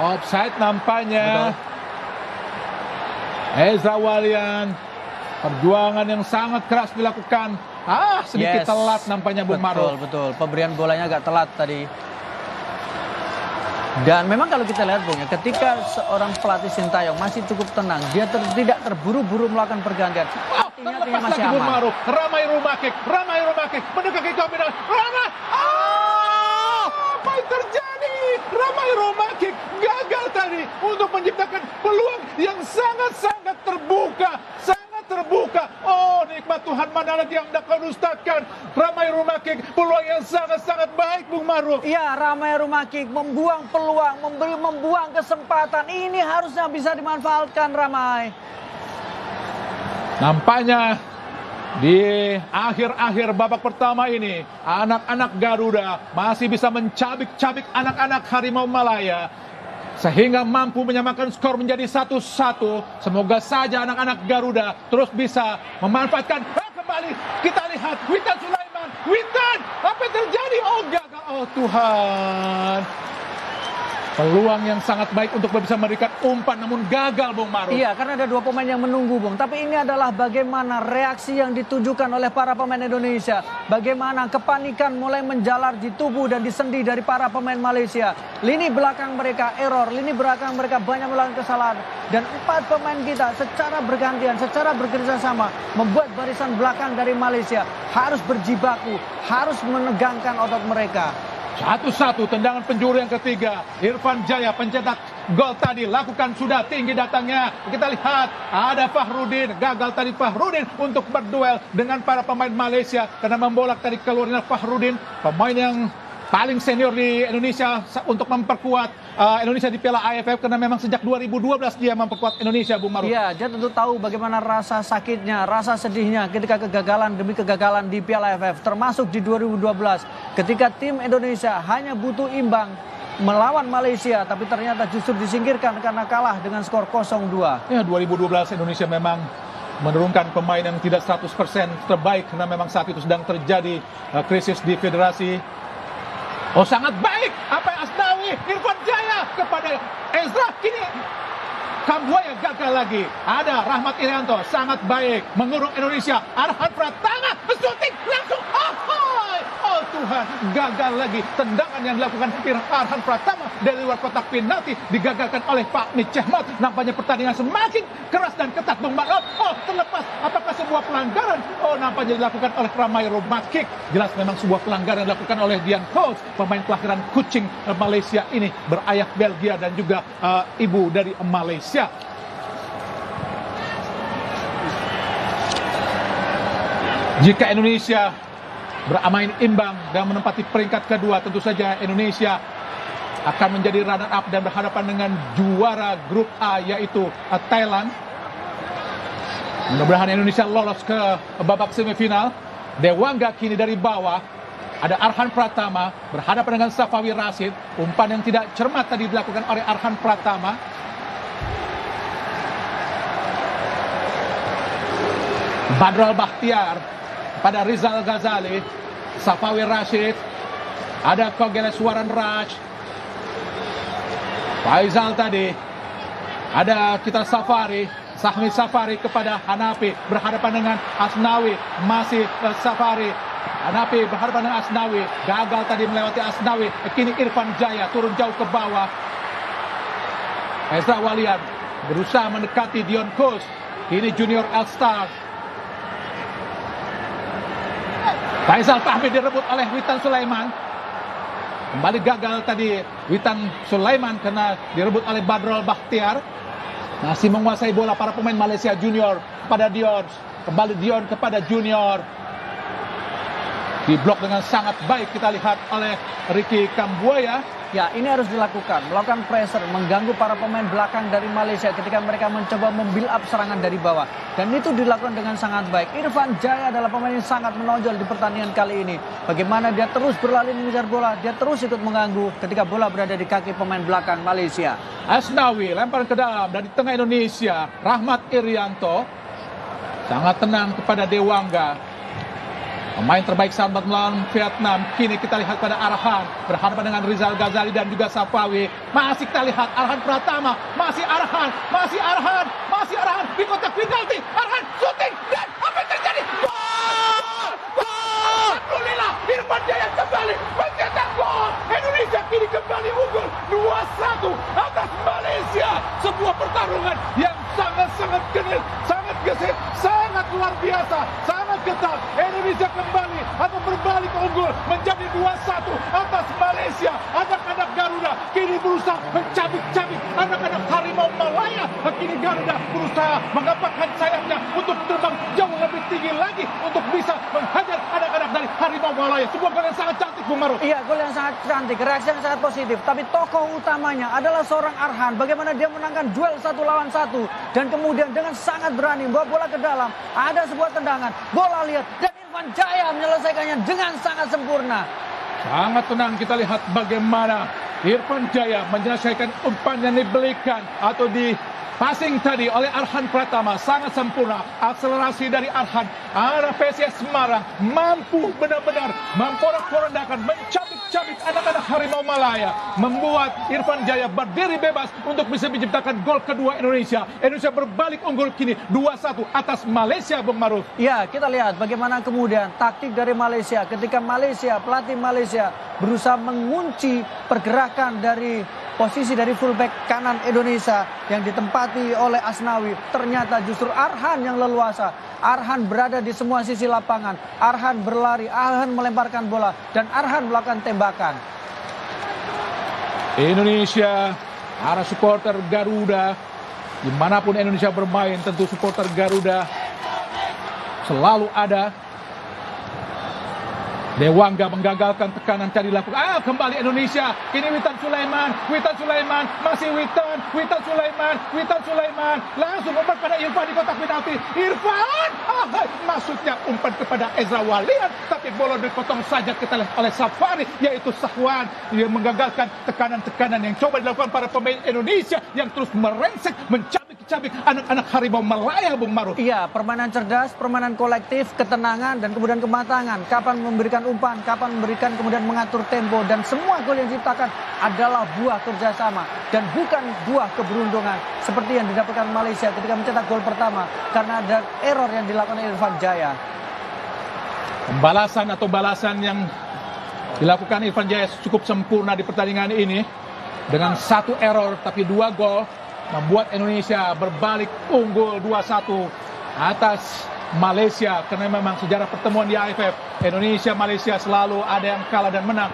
Offside nampaknya. Betul. Ezra Walian, perjuangan yang sangat keras dilakukan. Sedikit telat nampaknya, Bung Maruf. Betul. Pemberian bolanya agak telat tadi. Dan memang kalau kita lihat, Bung, ya, ketika seorang pelatih Sintayong masih cukup tenang, dia tidak terburu-buru melakukan pergantian. Artinya masih aman. Ramai rumah kick, mendekati kombinasi. Apa yang terjadi? Ramai rumah kick gagal tadi untuk menciptakan peluang yang sangat-sangat terbuka, sangat terbuka. Oh, nikmat Tuhan, mana lagi yang hendak kau dustakan. Ramai Rumakik, peluang yang sangat-sangat baik, Bung Maruf. Ya, Ramai Rumakik membuang peluang, membuang kesempatan. Ini harusnya bisa dimanfaatkan Ramai. Nampaknya di akhir-akhir babak pertama ini, anak-anak Garuda masih bisa mencabik-cabik anak-anak Harimau Malaya, sehingga mampu menyamakan skor menjadi 1-1. Semoga saja anak-anak Garuda terus bisa memanfaatkan. Kembali kita lihat Witan Sulaiman. Witan, apa yang terjadi? Oh, gagal. Oh Tuhan. Peluang yang sangat baik untuk bisa memberikan umpan, namun gagal, Bung Maruf. Iya, karena ada dua pemain yang menunggu, Bung. Tapi ini adalah bagaimana reaksi yang ditujukan oleh para pemain Indonesia. Bagaimana kepanikan mulai menjalar di tubuh dan di sendi dari para pemain Malaysia. Lini belakang mereka error, lini belakang mereka banyak melakukan kesalahan. Dan 4 pemain kita secara bergantian, secara bekerjasama membuat barisan belakang dari Malaysia harus berjibaku, harus menegangkan otot mereka. 1-1, tendangan penjuru yang ketiga. Irfan Jaya pencetak gol tadi, lakukan sudah tinggi datangnya. Kita lihat ada Fahrudin, gagal tadi Fahrudin untuk berduel dengan para pemain Malaysia karena membolak tadi keluarnya Fahrudin, pemain yang paling senior di Indonesia untuk memperkuat Indonesia di Piala AFF, karena memang sejak 2012 dia memperkuat Indonesia, Bung Maruf. Iya, dia tentu tahu bagaimana rasa sakitnya, rasa sedihnya ketika kegagalan demi kegagalan di Piala AFF, termasuk di 2012 ketika tim Indonesia hanya butuh imbang melawan Malaysia, tapi ternyata justru disingkirkan karena kalah dengan skor 0-2. Ya, 2012 Indonesia memang menurunkan pemain yang tidak 100% terbaik karena memang saat itu sedang terjadi krisis di federasi. Oh, sangat baik apa yang Asnawi, Irfan Jaya kepada Ezra. Kini Kambuaya gagal lagi. Ada Rahmat Irianto, sangat baik mengurung Indonesia. Arhan Pratama shooting langsung. Oh Tuhan, gagal lagi. Tendangan yang dilakukan Arhan Pratama dari luar kotak penalti digagalkan oleh Pak Mitchehmat. Nampaknya pertandingan semakin keras dan ketat, Bung Maruf. Oh, terlepas apakah sebuah pelanggaran? Oh, nampaknya dilakukan oleh Ramai Rumakik. Jelas memang sebuah pelanggaran dilakukan oleh Dian Coach, pemain kelahiran Kuching Malaysia ini, berayah Belgia dan juga ibu dari Malaysia. Jika Indonesia bermain imbang dan menempati peringkat kedua, tentu saja Indonesia akan menjadi runner up dan berhadapan dengan juara grup A, yaitu Thailand. Mudah-mudahan Indonesia lolos ke babak semifinal. Dewangga kini dari bawah. Ada Arhan Pratama berhadapan dengan Safawi Rashid. Umpan yang tidak cermat tadi dilakukan oleh Arhan Pratama. Badrul Bahtiar pada Rizal Ghazali. Safawi Rashid. Ada Kogeleswaran Raj. Faizal tadi. Ada kita Safari. Sahmi Safari kepada Hanafi, berhadapan dengan Asnawi. Masih Safari. Hanafi berhadapan dengan Asnawi. Gagal tadi melewati Asnawi. Kini Irfan Jaya turun jauh ke bawah. Ezra Walian berusaha mendekati Dion Kus. Ini Junior All-Star. Faisal Fahmi direbut oleh Witan Sulaiman. Kembali gagal tadi Witan Sulaiman karena direbut oleh Badrul Bahtiar. Masih menguasai bola para pemain Malaysia Junior pada Dion. Kembali Dion kepada Junior. Diblok dengan sangat baik kita lihat oleh Ricky Kambuaya. Ya, ini harus dilakukan. Melakukan pressure, mengganggu para pemain belakang dari Malaysia ketika mereka mencoba membuild up serangan dari bawah. Dan itu dilakukan dengan sangat baik. Irfan Jaya adalah pemain yang sangat menonjol di pertandingan kali ini. Bagaimana dia terus berlari mengejar bola, dia terus ikut mengganggu ketika bola berada di kaki pemain belakang Malaysia. Asnawi lempar ke dalam dari tengah Indonesia. Rahmat Irianto sangat tenang kepada Dewangga. Pemain terbaik sahabat melawan Vietnam. Kini kita lihat pada Arhan berhadapan dengan Rizal Ghazali dan juga Safawi. Masih kita lihat Arhan Pratama. Masih Arhan di kotak penalti. Arhan shooting dan apa yang terjadi? Gol! Alhamdulillah, Irfan Jaya kembali mencetak gol. Indonesia kini kembali unggul 2-1 atas Malaysia. Sebuah pertarungan yang sangat-sangat genit, sangat gesit, sangat luar biasa, sangat ketat. Indonesia kembali atau berbalik unggul menjadi 2-1 atas Malaysia. Anak-anak Garuda kini berusaha mencabik-cabik anak-anak Harimau Harimau Malaya. Kini Garuda berusaha mengepakkan sayapnya untuk terbang jauh lebih tinggi lagi untuk bisa menghajar anak-anak dari Harimau Malaya. Sebuah gol yang sangat cantik, Bung Maru. Iya, gol yang sangat cantik, reaksi yang sangat positif. Tapi tokoh utamanya adalah seorang Arhan. Bagaimana dia menangkan duel 1 lawan 1. Dan kemudian dengan sangat berani membawa bola ke dalam. Ada sebuah tendangan, bola lihat. Dan Irfan Jaya menyelesaikannya dengan sangat sempurna. Sangat tenang kita lihat bagaimana Irfan Jaya menyelesaikan umpan yang diberikan atau di passing tadi oleh Arhan Pratama. Sangat sempurna akselerasi dari Arhan. Arah PSIS Semarang mampu benar-benar memporak-porandakan, mencabik-cabik anak-anak Harimau Malaya. Membuat Irfan Jaya berdiri bebas untuk bisa menciptakan gol kedua Indonesia. Indonesia berbalik unggul kini 2-1 atas Malaysia, Bung Maruf. Ya, kita lihat bagaimana kemudian taktik dari Malaysia ketika pelatih Malaysia berusaha mengunci pergerakan dari posisi dari fullback kanan Indonesia yang ditempati oleh Asnawi. Ternyata justru Arhan yang leluasa. Arhan berada di semua sisi lapangan. Arhan berlari, Arhan melemparkan bola, dan Arhan melakukan tembakan. Indonesia, para supporter Garuda, dimanapun Indonesia bermain, tentu supporter Garuda selalu ada. Dewangga menggagalkan tekanan tadi dilakukan. Kembali Indonesia. Ini Witan Sulaiman. Masih Witan Sulaiman. Langsung umpan pada Irfan di kotak penalti. Irfan! Maksudnya umpan kepada Ezra Walian. Tapi bola dipotong saja kita lihat oleh Safari. Yaitu Sahwan. Dia menggagalkan tekanan-tekanan yang coba dilakukan para pemain Indonesia. Yang terus merengsek, mencabik anak-anak Harimau Malaya, Bung Maruf. Iya, permainan cerdas, permainan kolektif, ketenangan, dan kemudian kematangan. Kapan memberikan umpan, kapan memberikan kemudian mengatur tempo, dan semua gol yang diciptakan adalah buah kerjasama dan bukan buah keberuntungan seperti yang didapatkan Malaysia ketika mencetak gol pertama karena ada error yang dilakukan Irfan Jaya. Balasan yang dilakukan Irfan Jaya cukup sempurna di pertandingan ini dengan 1 error tapi 2 gol membuat Indonesia berbalik unggul 2-1 atas Malaysia. Karena memang sejarah pertemuan di AFF Indonesia-Malaysia selalu ada yang kalah dan menang.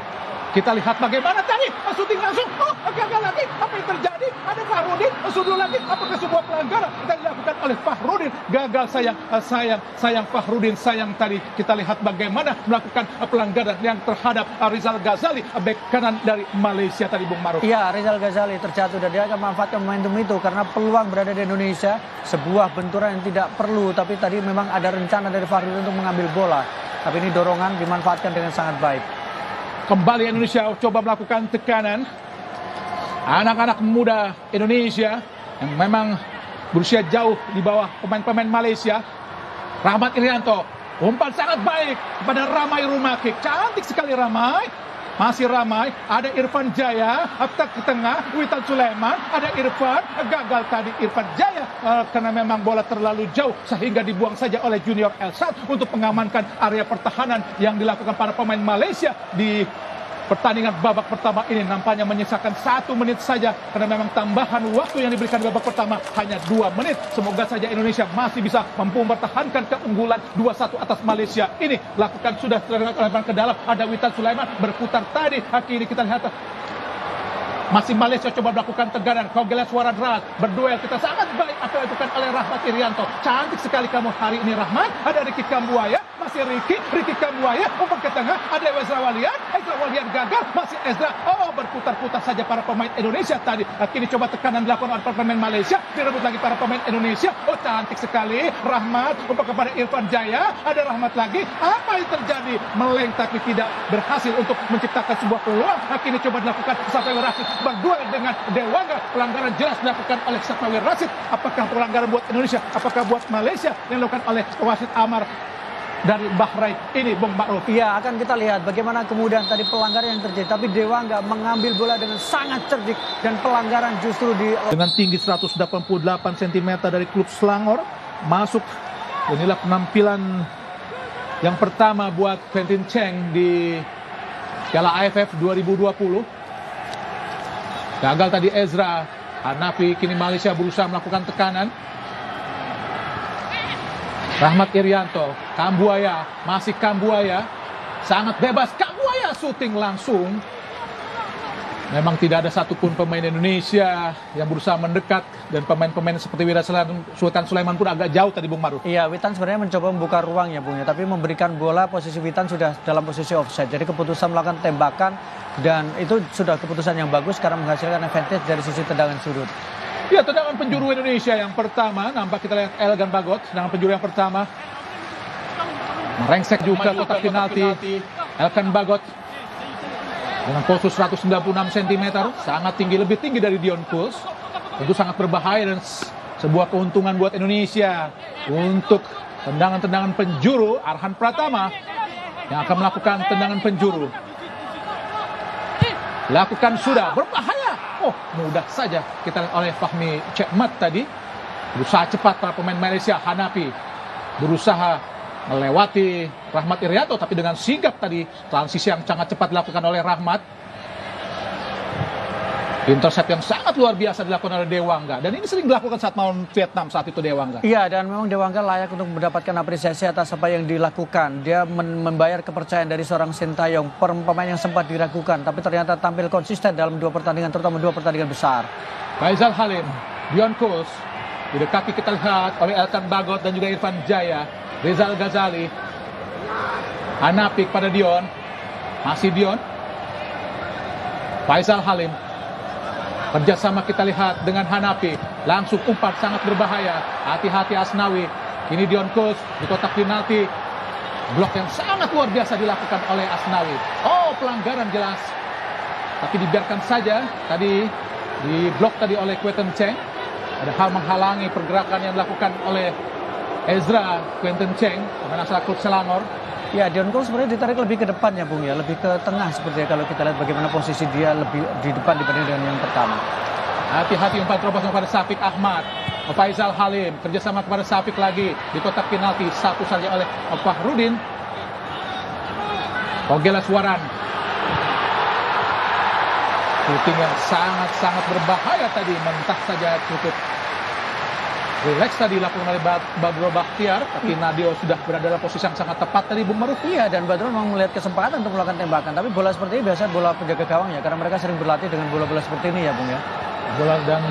Kita lihat bagaimana tadi shooting langsung. Gagal lagi. Apa yang terjadi? Ada Fahrudin sudul lagi. Apakah sebuah pelanggaran yang dilakukan oleh Fahrudin? Gagal, sayang Fahrudin. Sayang tadi kita lihat bagaimana melakukan pelanggaran yang terhadap Rizal Ghazali, bek kanan dari Malaysia tadi, Bung Maruf. Iya, Rizal Ghazali terjatuh dan dia akan memanfaatkan momentum itu karena peluang berada di Indonesia. Sebuah benturan yang tidak perlu, tapi tadi memang ada rencana dari Fahrudin untuk mengambil bola. Tapi ini dorongan dimanfaatkan dengan sangat baik. Kembali Indonesia coba melakukan tekanan. Anak-anak muda Indonesia yang memang berusia jauh di bawah pemain-pemain Malaysia. Rahmat Irianto, umpan sangat baik kepada Ramai Rumakik. Cantik sekali Ramai. Masih Ramai, ada Irfan Jaya, atak ke tengah, Witan Sulaiman, ada Irfan, gagal tadi Irfan Jaya karena memang bola terlalu jauh sehingga dibuang saja oleh Junior Elsat untuk mengamankan area pertahanan yang dilakukan para pemain Malaysia di pertandingan babak pertama ini. Nampaknya menyisakan 1 menit saja karena memang tambahan waktu yang diberikan di babak pertama hanya 2 menit. Semoga saja Indonesia masih bisa mampu mempertahankan keunggulan 2-1 atas Malaysia ini. Lakukan sudah terlebar ke dalam, ada Witan Sulaiman berputar tadi. Kini kita lihat masih Malaysia coba melakukan tegaran. Kogeles Waradras berduel, kita sangat baik apa yang dilakukan oleh Rahmat Irianto. Cantik sekali kamu hari ini Rahmat. Ada Ricky Kambuaya, masih Ricky Kambuaya, umpan ke tengah, ada Ezra Walian gagal, masih Ezra. Berputar-putar saja para pemain Indonesia tadi. Kini coba tekanan dilakukan oleh para pemain Malaysia, direbut lagi para pemain Indonesia. Cantik sekali Rahmat, umpan kepada Irfan Jaya, ada Rahmat lagi. Apa yang terjadi? Meleng tapi tidak berhasil untuk menciptakan sebuah peluang. Kini coba dilakukan Safawi Rashid berduel dengan Dewangga. Pelanggaran jelas dilakukan oleh Safawi Rashid. Apakah pelanggaran buat Indonesia? Apakah buat Malaysia yang dilakukan oleh Wasid Amar dari Bahrain ini, Bung Ma'ruf? Iya, akan kita lihat bagaimana kemudian tadi pelanggaran yang terjadi. Tapi Dewangga mengambil bola dengan sangat cerdik dan pelanggaran justru dengan tinggi 188 cm dari klub Selangor masuk. Inilah penampilan yang pertama buat Quentin Cheng di Piala AFF 2020. Gagal tadi Ezra Hanafi. Kini Malaysia berusaha melakukan tekanan. Rahmat Irianto, Kambuaya, masih Kambuaya, sangat bebas. Kambuaya syuting langsung. Memang tidak ada satupun pemain Indonesia yang berusaha mendekat, dan pemain-pemain seperti Sultan Sulaiman pun agak jauh tadi, Bung Maruf. Iya, Witan sebenarnya mencoba membuka ruang ya Bung ya, tapi memberikan bola, posisi Witan sudah dalam posisi offside. Jadi keputusan melakukan tembakan, dan itu sudah keputusan yang bagus karena menghasilkan advantage dari sisi tendangan sudut. Ya, tendangan penjuru Indonesia yang pertama, nampak kita lihat Elkan Bagot, tendangan penjuru yang pertama. Merengsek juga kotak penalti. Elkan Bagot dengan postur 196 cm, sangat tinggi, lebih tinggi dari Dion Kuls. Tentu sangat berbahaya dan sebuah keuntungan buat Indonesia untuk tendangan-tendangan penjuru. Arhan Pratama yang akan melakukan tendangan penjuru. Lakukan sudah, berbahaya. Oh, mudah saja kita lihat oleh Fahmi Cekmat tadi. Berusaha cepat para pemain Malaysia. Hanapi berusaha melewati Rahmat Irianto, tapi dengan sigap tadi transisi yang sangat cepat dilakukan oleh Rahmat. Intercept yang sangat luar biasa dilakukan oleh Dewangga, dan ini sering dilakukan saat melawan Vietnam saat itu Dewangga. Iya, dan memang Dewangga layak untuk mendapatkan apresiasi atas apa yang dilakukan. Dia membayar kepercayaan dari seorang Sintayong, pemain yang sempat diragukan, tapi ternyata tampil konsisten dalam 2 pertandingan, terutama 2 pertandingan besar. Faisal Halim, Dion Kuls, didekati kita lihat oleh Elkan Bagot dan juga Irfan Jaya. Rizal Ghazali, Hanapi pada Dion, masih Dion. Faisal Halim, kerjasama kita lihat dengan Hanapi, langsung umpan sangat berbahaya. Hati-hati Asnawi. Ini Dion Kuls di kotak penalti. Blok yang sangat luar biasa dilakukan oleh Asnawi. Oh, pelanggaran jelas, tapi dibiarkan saja. Tadi di blok tadi oleh Quinten Cheng. Ada hal menghalangi pergerakan yang dilakukan oleh Ezra Quinten Cheng, pemain asal klub Selangor. Ya, Dion Kuls sebenarnya ditarik lebih ke depan ya Bung ya, lebih ke tengah sepertinya kalau kita lihat bagaimana posisi dia lebih di depan dibanding dengan yang pertama. Hati-hati umpan terobos kepada Syafiq Ahmad. Faisal Halim kerjasama kepada Syafiq lagi di kotak penalti, satu saja oleh Fahrudin. Ogela Suaran. Shooting yang sangat-sangat berbahaya tadi, mentah saja cukup relax tadi dilakukan oleh Badrul Bakhtiar, tapi Nadio sudah berada dalam posisi yang sangat tepat tadi, Bung Maruf. Iya, dan Badrul memang melihat kesempatan untuk melakukan tembakan, tapi bola seperti ini biasa bola penjaga gawang ya, karena mereka sering berlatih dengan bola-bola seperti ini ya Bung ya. Bola dan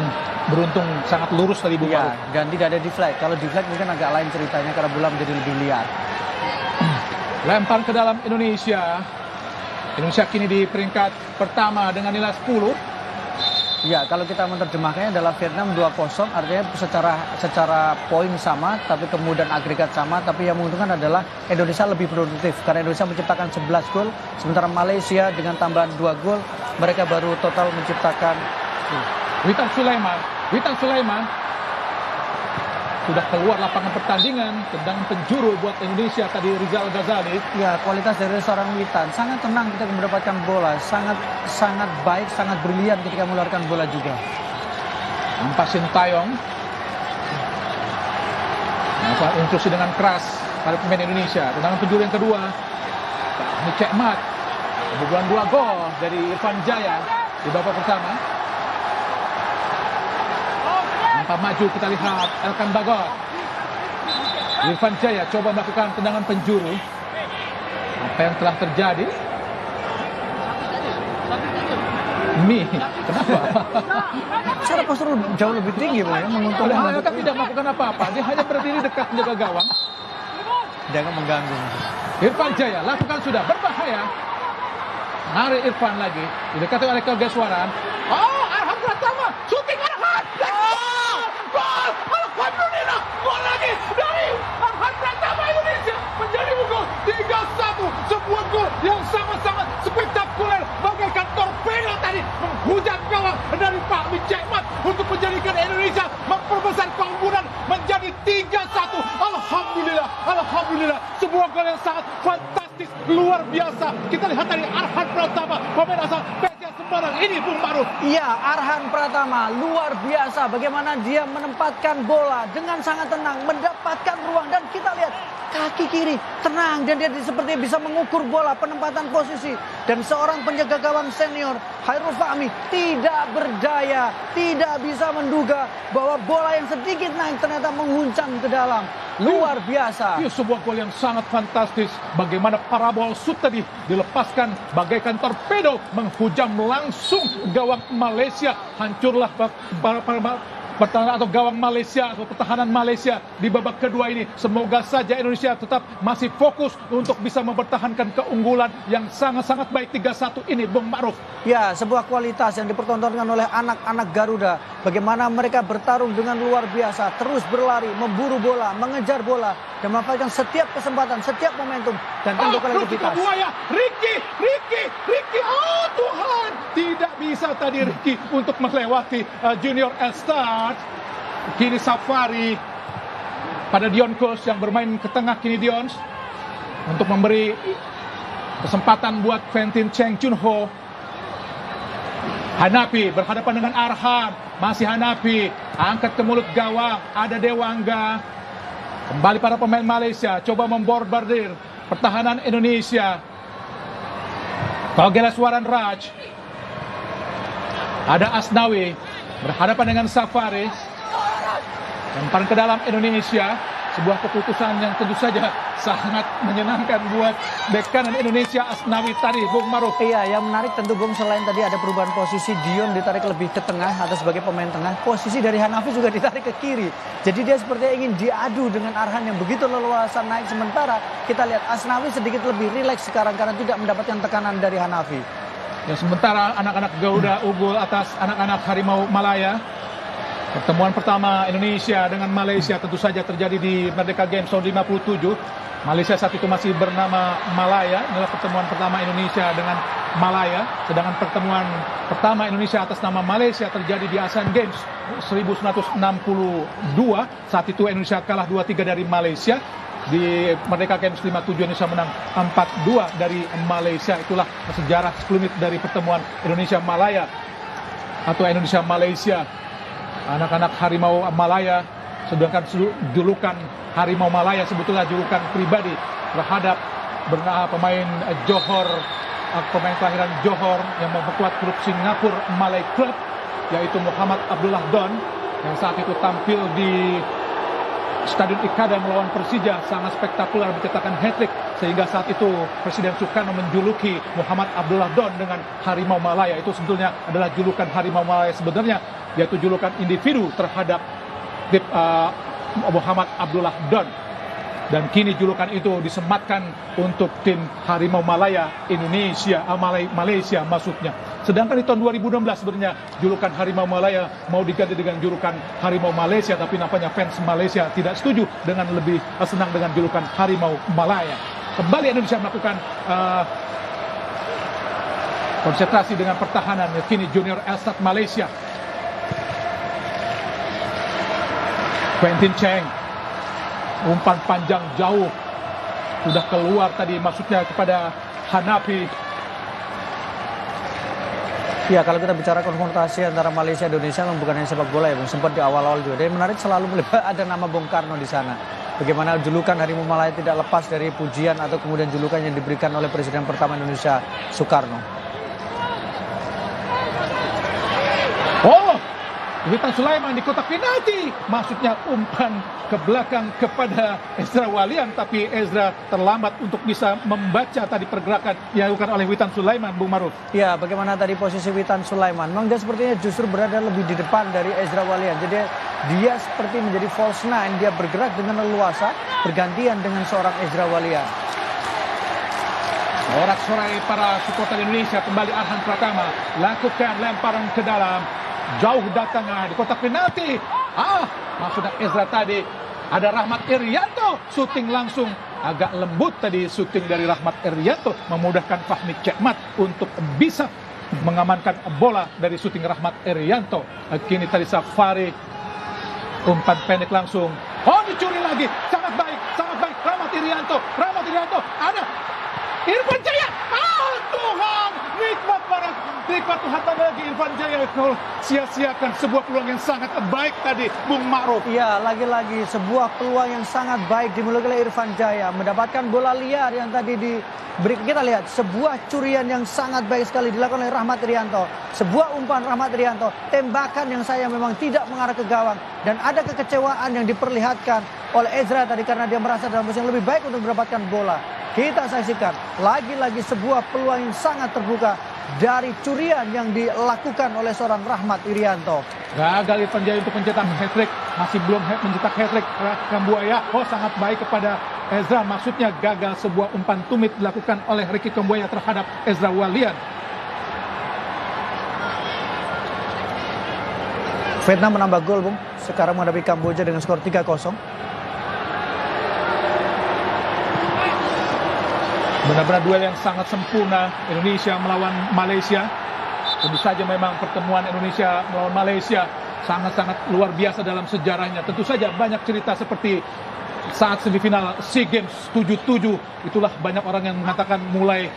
beruntung sangat lurus tadi, Bung Iya, Maruf. dan tidak ada deflect. Kalau deflect mungkin agak lain ceritanya karena bola menjadi lebih liar. Lempar ke dalam Indonesia. Indonesia kini di peringkat pertama dengan nilai 10. Ya, kalau kita menerjemahkannya adalah Vietnam 2-0, artinya secara poin sama, tapi kemudian agregat sama, tapi yang menguntungkan adalah Indonesia lebih produktif karena Indonesia menciptakan 11 gol, sementara Malaysia dengan tambahan 2 gol, mereka baru total menciptakan Witan Sulaiman sudah keluar lapangan pertandingan, tendangan penjuru buat Indonesia tadi Rizal Ghazali. ya, kualitas dari seorang Witan sangat tenang ketika mendapatkan bola, sangat baik, sangat brilian ketika mengeluarkan bola juga. Nampak Sintayong masalah instruksi dengan keras pada pemain Indonesia. Tendangan penjuru yang kedua, ini Cekmat, kebobolan 2 gol dari Irfan Jaya di babak pertama. Nampak maju kita lihat Elkan Bagot. Irfan Jaya coba melakukan tendangan penjuru. Apa yang telah terjadi? Kenapa? Secara postur jauh lebih tinggi, Bang, ya, menguntungkan. Elkan tidak melakukan apa-apa. Dia hanya berdiri dekat menjaga gawang. Dia akan mengganggu. Irfan Jaya lakukan sudah, berbahaya. Narik Irfan lagi, didekati oleh Kegeswaran. Oh, Arhan Pratama, shooting Arhan. Gol! Alhamdulillah, gol lagi dari Arhan Pratama. Indonesia menjadi unggul 3-1. Sebuah gol yang sangat-sangat spektakuler, bagaikan torpedo tadi menghujat gawang dari Pak Cekmat untuk menjadikan Indonesia memperbesar keunggulan menjadi 3-1. Alhamdulillah, sebuah gol yang sangat fantastis, luar biasa. Kita lihat dari Arhan Pratama, pemain asal PSIS Semarang ini, Bung Maruf. Iya, Arhan Pratama luar biasa bagaimana dia menempatkan bola dengan sangat tenang, mendapatkan ruang, dan kita lihat kaki kiri, tenang, dan dia seperti bisa mengukur bola, penempatan posisi. Dan seorang penjaga gawang senior, Hairul Fahmi, tidak berdaya, tidak bisa menduga bahwa bola yang sedikit naik ternyata menguncang ke dalam. Luar biasa. Itu sebuah gol yang sangat fantastis. Bagaimana parabol shoot tadi dilepaskan bagaikan torpedo menghujam langsung gawang Malaysia. Hancurlah pertahanan atau gawang Malaysia atau pertahanan Malaysia di babak kedua ini. Semoga saja Indonesia tetap masih fokus untuk bisa mempertahankan keunggulan yang sangat-sangat baik 3-1 ini, Bung Ma'ruf. Ya, sebuah kualitas yang dipertontonkan oleh anak-anak Garuda. Bagaimana mereka bertarung dengan luar biasa, terus berlari, memburu bola, mengejar bola, dan memanfaatkan setiap kesempatan, setiap momentum, dan tentu kolektivitas. Ricky, oh Tuhan, tidak bisa tadi Ricky untuk melewati Junior Elstar. Kini Safari pada Dion Kos yang bermain ke tengah, kini Dion untuk memberi kesempatan buat Quentin Cheng Chunho. Hanapi berhadapan dengan Arhan, masih Hanapi, angkat ke mulut gawang, ada Dewangga. Kembali para pemain Malaysia, coba memborbardir pertahanan Indonesia. Kogeleswaran Raj, ada Asnawi berhadapan dengan Safari. Lemparan ke dalam Indonesia, sebuah keputusan yang tentu saja sangat menyenangkan buat bek kanan Indonesia, Asnawi tadi, Bung Ma'ruf. Iya, yang menarik tentu Bung, selain tadi ada perubahan posisi, Dion ditarik lebih ke tengah atau sebagai pemain tengah, posisi dari Hanafi juga ditarik ke kiri. Jadi dia sepertinya ingin diadu dengan Arhan yang begitu leluasa naik, sementara kita lihat Asnawi sedikit lebih rileks sekarang karena tidak mendapatkan tekanan dari Hanafi. Ya, sementara anak-anak Garuda unggul atas anak-anak Harimau Malaya. Pertemuan pertama Indonesia dengan Malaysia tentu saja terjadi di Merdeka Games tahun 57. Malaysia saat itu masih bernama Malaya. Inilah pertemuan pertama Indonesia dengan Malaya. Sedangkan pertemuan pertama Indonesia atas nama Malaysia terjadi di Asian Games 1962. Saat itu Indonesia kalah 2-3 dari Malaysia. Di Merdeka Games 57 Indonesia menang 4-2 dari Malaysia. Itulah sejarah sekelumit dari pertemuan Indonesia Malaya atau Indonesia Malaysia. Anak-anak Harimau Malaya, sedangkan julukan Harimau Malaya sebetulnya julukan pribadi terhadap pemain Johor, pemain kelahiran Johor yang memperkuat klub Singapura Malay Club, yaitu Muhammad Abdullah Don, yang saat itu tampil di Stadion Ikada melawan Persija, sangat spektakuler, mencetakkan hat-trick, sehingga saat itu Presiden Soekarno menjuluki Muhammad Abdullah Don dengan Harimau Malaya. Itu sebetulnya adalah julukan Harimau Malaya sebenarnya, yaitu julukan individu terhadap Muhammad Abdullah Don. Dan kini julukan itu disematkan untuk tim Harimau Malaya Indonesia, Malaysia maksudnya. Sedangkan di tahun 2016 sebenarnya julukan Harimau Malaya mau diganti dengan julukan Harimau Malaysia, tapi nampaknya fans Malaysia tidak setuju dengan lebih senang dengan julukan Harimau Malaya. Kembali Indonesia melakukan konsentrasi dengan pertahanan. Kini Junior Elstar Malaysia. Quentin Cheng, umpan panjang jauh, sudah keluar tadi, maksudnya kepada Hanafi. Ya, kalau kita bicara konfrontasi antara Malaysia dan Indonesia memang bukan hanya sepak bola ya, Bung. Sempat di awal-awal juga. Dan menarik selalu ada nama Bung Karno di sana. Bagaimana julukan Harimau Malaya tidak lepas dari pujian atau kemudian julukan yang diberikan oleh Presiden pertama Indonesia, Soekarno. Oh, Witan Sulaiman di kotak penalti, maksudnya umpan ke belakang kepada Ezra Walian, tapi Ezra terlambat untuk bisa membaca tadi pergerakan yang dilakukan oleh Witan Sulaiman, Bung Ma'ruf. Ya, bagaimana tadi posisi Witan Sulaiman? Memang dia sepertinya justru berada lebih di depan dari Ezra Walian. Jadi dia seperti menjadi false nine, dia bergerak dengan leluasa, bergantian dengan seorang Ezra Walian. Sorak-sorai para supporter Indonesia, kembali Arhan Pratama lakukan lemparan ke dalam. Jauh datangnya di kotak penalti. Maksudnya Ezra tadi. Ada Rahmat Irianto, syuting langsung. Agak lembut tadi syuting dari Rahmat Irianto, memudahkan Fahmi Cekmat untuk bisa mengamankan bola dari syuting Rahmat Irianto. Kini tadi Safari, umpan pendek langsung. Oh, dicuri lagi. Sangat baik, sangat baik. Rahmat Irianto, ada Irfan Jaya. Tuhan, nikmat banget. Nikmat Tuhan lagi Irfan Jaya sia-siakan sebuah peluang yang sangat baik tadi, Bung Ma'ruf. Iya, lagi-lagi sebuah peluang yang sangat baik dimiliki oleh Irfan Jaya. Mendapatkan bola liar yang tadi diberi. Kita lihat sebuah curian yang sangat baik sekali dilakukan oleh Rahmat Irianto. Sebuah umpan Rahmat Irianto. Tembakan yang saya memang tidak mengarah ke gawang. Dan ada kekecewaan yang diperlihatkan oleh Ezra tadi karena dia merasa dalam posisi yang lebih baik untuk mendapatkan bola. Kita saksikan lagi-lagi sebuah peluang yang sangat terbuka dari curian yang dilakukan oleh seorang Rahmat Irianto. Gagal Irfan Jaya untuk mencetak hat-trick, masih belum mencetak hat-trick. Kambuaya, sangat baik kepada Ezra, maksudnya gagal sebuah umpan tumit dilakukan oleh Ricky Kambuaya terhadap Ezra Walian. Vietnam menambah gol, Bung. Sekarang menghadapi Kamboja dengan skor 3-0. Benar-benar duel yang sangat sempurna Indonesia melawan Malaysia. Tentu saja memang pertemuan Indonesia melawan Malaysia sangat-sangat luar biasa dalam sejarahnya. Tentu saja banyak cerita seperti saat semifinal SEA Games 77. Itulah banyak orang yang mengatakan mulai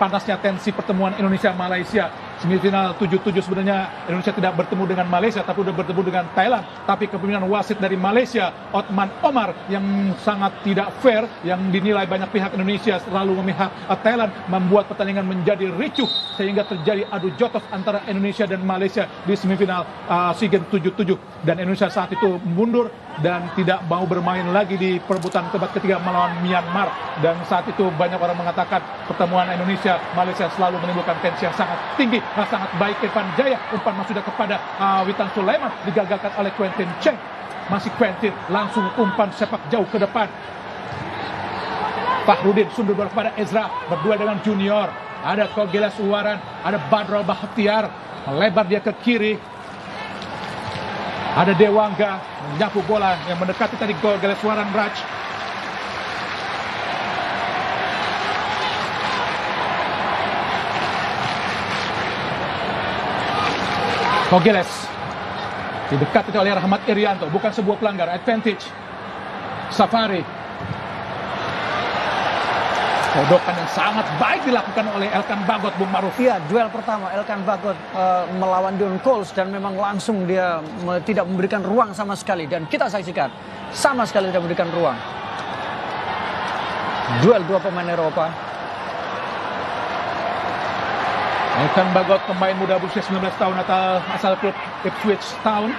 panasnya tensi pertemuan Indonesia-Malaysia. Semifinal 77 sebenarnya Indonesia tidak bertemu dengan Malaysia tapi sudah bertemu dengan Thailand. Tapi kepemimpinan wasit dari Malaysia, Othman Omar, yang sangat tidak fair, yang dinilai banyak pihak Indonesia selalu memihak Thailand, membuat pertandingan menjadi ricuh sehingga terjadi adu jotos antara Indonesia dan Malaysia di semifinal SEA Games 77. Dan Indonesia saat itu mundur dan tidak mau bermain lagi di perebutan tempat ketiga melawan Myanmar. Dan saat itu banyak orang mengatakan pertemuan Indonesia-Malaysia selalu menimbulkan tensi yang sangat tinggi. Sangat baik Irfan Jaya, umpan masuk kepada Witan Sulaiman, digagalkan oleh Quentin Cheng. Masih Quentin, langsung umpan sepak jauh ke depan. Fahrudin sundur bola kepada Ezra, berdua dengan Junior. Ada Kogelas Uwaran, ada Badro Bahtiar, melebar dia ke kiri. Ada Dewangga menyapu bola yang mendekati tadi Kogelas Uwaran Raj. Kogeles didekati oleh Rahmat Irianto, bukan sebuah pelanggaran, advantage. Safari, kodokan yang sangat baik dilakukan oleh Elkan Bagot, Bung Ma'ruf. Iya, duel pertama Elkan Bagot melawan Dion Coles dan memang langsung dia tidak memberikan ruang sama sekali. Dan kita saksikan sama sekali tidak memberikan ruang. Duel dua pemain Eropa. Elkan Bagot, pemain muda berusia 19 tahun asal klub Ipswich Town.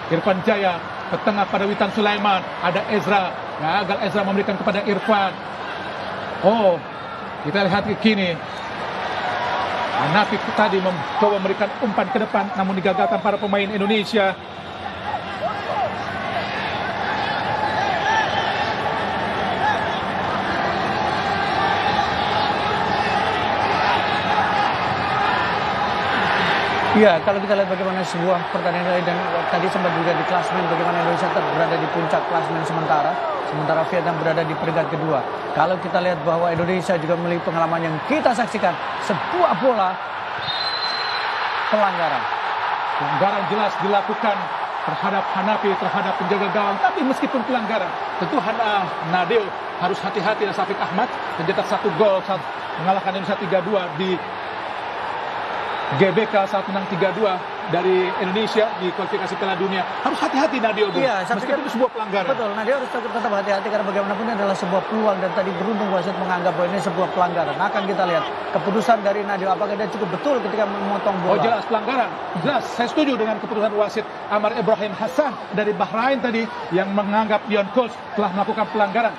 Irfan Jaya ke tengah pada Witan Sulaiman. Ada Ezra, gagal Ezra memberikan kepada Irfan. Kita lihat ke kini. Hanafi tadi mencoba memberikan umpan ke depan, namun digagalkan para pemain Indonesia. Iya, kalau kita lihat bagaimana sebuah pertandingan dan tadi sempat juga di klasmen bagaimana Indonesia berada di puncak klasmen sementara Vietnam berada di peringkat kedua. Kalau kita lihat bahwa Indonesia juga memiliki pengalaman yang kita saksikan, sebuah bola pelanggaran. Pelanggaran jelas dilakukan terhadap Hanafi, terhadap penjaga gawang. Tapi meskipun pelanggaran, tentu Nadeo harus hati-hati dan Syafiq Ahmad mencetak satu gol saat mengalahkan Indonesia 3-2 di GBK saat menang 3-2 dari Indonesia di kualifikasi Piala Dunia. Harus hati-hati Nadeo, Iya, meskipun itu sebuah pelanggaran. Betul, Nadeo harus tetap hati-hati karena bagaimanapun ini adalah sebuah peluang dan tadi beruntung wasit menganggap bahwa ini sebuah pelanggaran. Akan kita lihat keputusan dari Nadeo, apakah dia cukup betul ketika memotong bola. Jelas pelanggaran. Jelas, saya setuju dengan keputusan wasit Amar Ibrahim Hassan dari Bahrain tadi yang menganggap Dion Coles telah melakukan pelanggaran.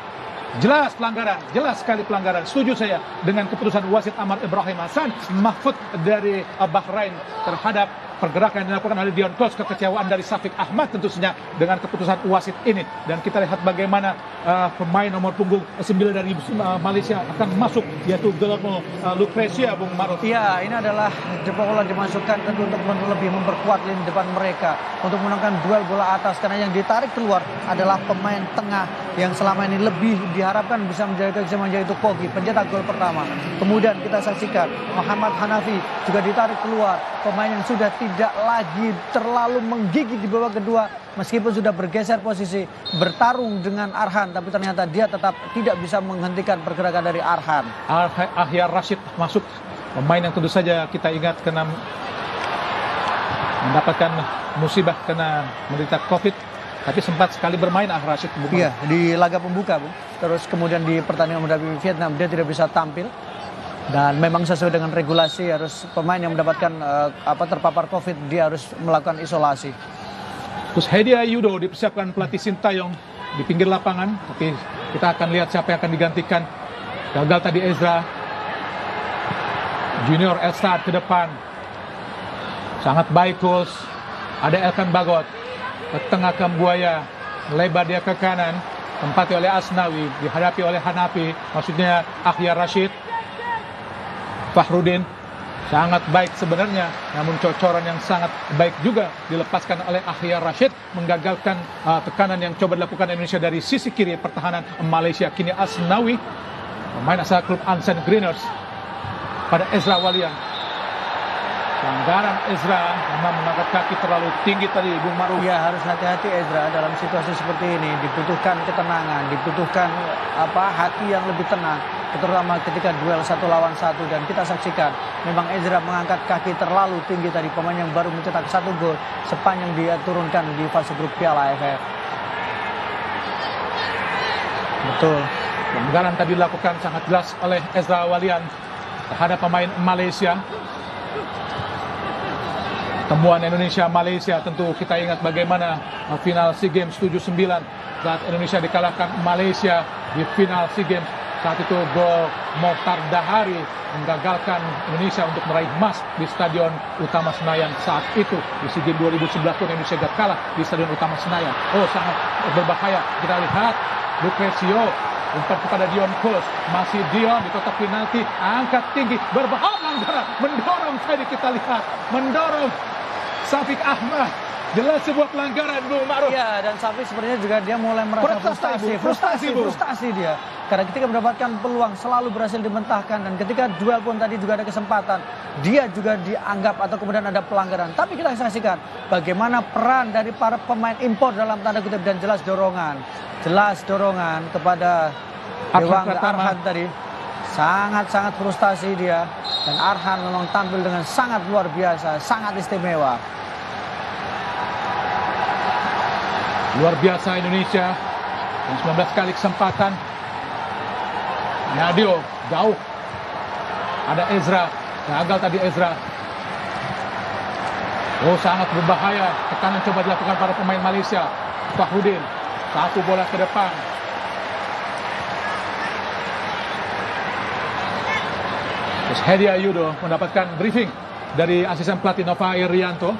Jelas pelanggaran, jelas sekali pelanggaran. Setuju saya dengan keputusan wasit Amar Ibrahim Hassan Mahfud dari Bahrain terhadap pergerakan yang dilakukan oleh Dion Coles. Kekecewaan dari Syafiq Ahmad tentu saja dengan keputusan wasit ini. Dan kita lihat bagaimana pemain nomor punggung 9 dari Malaysia akan masuk, yaitu Guillermo Lucrecia, Bung Ma'ruf. Iya, ini adalah bola dimasukkan tentu untuk lebih memperkuat lini depan mereka untuk menangkan duel bola atas, karena yang ditarik keluar adalah pemain tengah yang selama ini lebih diharapkan bisa menjaga itu Kogi, pencetak gol pertama. Kemudian kita saksikan Muhammad Hanafi juga ditarik keluar, pemain yang sudah tidak lagi terlalu menggigit di babak kedua meskipun sudah bergeser posisi bertarung dengan Arhan, tapi ternyata dia tetap tidak bisa menghentikan pergerakan dari Arhan. Ahyar Rashid masuk Pemain yang tentu saja kita ingat kena mendapatkan musibah kena menderita COVID, tapi sempat sekali bermain Rashid. Iya, di laga pembuka, Bu. Terus kemudian di pertandingan menghadapi Vietnam dia tidak bisa tampil. Dan memang sesuai dengan regulasi harus pemain yang mendapatkan terpapar COVID dia harus melakukan isolasi. Terus Hedia Yudo dipersiapkan pelatih Sintayong di pinggir lapangan, tapi kita akan lihat siapa yang akan digantikan. Gagal tadi Ezra. Junior Elstad ke depan. Sangat baik terus. Ada Elkan Bagot ke tengah ke Buaya, lebar dia ke kanan, tempati oleh Asnawi, dihadapi oleh Hanafi, maksudnya Ahyar Rashid. Fahrudin sangat baik sebenarnya, namun cocoran yang sangat baik juga dilepaskan oleh Ahyar Rashid, menggagalkan tekanan yang coba dilakukan Indonesia dari sisi kiri pertahanan Malaysia. Kini Asnawi, pemain asal klub Ansan Greeners, pada Ezra Walian. Pelanggaran Ezra memang mengangkat kaki terlalu tinggi tadi, Bung Maruf. Ya, harus hati-hati Ezra dalam situasi seperti ini. Dibutuhkan ketenangan, dibutuhkan hati yang lebih tenang, terutama ketika duel 1 lawan 1. Dan kita saksikan memang Ezra mengangkat kaki terlalu tinggi tadi, pemain yang baru mencetak 1 gol sepanjang dia turunkan di fase grup Piala AFF. Betul. Pelanggaran tadi dilakukan sangat jelas oleh Ezra Walian terhadap pemain Malaysia. Temuan Indonesia-Malaysia, tentu kita ingat bagaimana final SEA Games 79 saat Indonesia dikalahkan Malaysia di final SEA Games. Saat itu gol Mohtar Dahari menggagalkan Indonesia untuk meraih emas di Stadion Utama Senayan. Saat itu di SEA Games 2011 pun Indonesia gak kalah di Stadion Utama Senayan. Oh, sangat berbahaya. Kita lihat Lucrezio umpan kepada Dion Kos, masih Dion di kotak penalti, angkat tinggi, berbahaya, mendorong tadi kita lihat, mendorong Syafiq Ahmad. Jelas sebuah pelanggaran, Bung Ma'ruf. Ya, dan Syafiq sebenarnya juga dia mulai merasa frustasi dia. Karena ketika mendapatkan peluang selalu berhasil dimentahkan, dan ketika duel pun tadi juga ada kesempatan, dia juga dianggap atau kemudian ada pelanggaran. Tapi kita saksikan bagaimana peran dari para pemain impor dalam tanda kutip, dan jelas dorongan kepada Dewangga Arhan tadi. Sangat-sangat frustasi dia, dan Arhan memang tampil dengan sangat luar biasa, sangat istimewa. Luar biasa Indonesia, dan 19 kali kesempatan. Nadio jauh, ada Ezra, gagal tadi Ezra. Oh, sangat berbahaya, tekanan coba dilakukan para pemain Malaysia. Fahrudin, 1 bola ke depan. Terus Hedia Yudo mendapatkan briefing dari asisten pelatih Nova Irianto,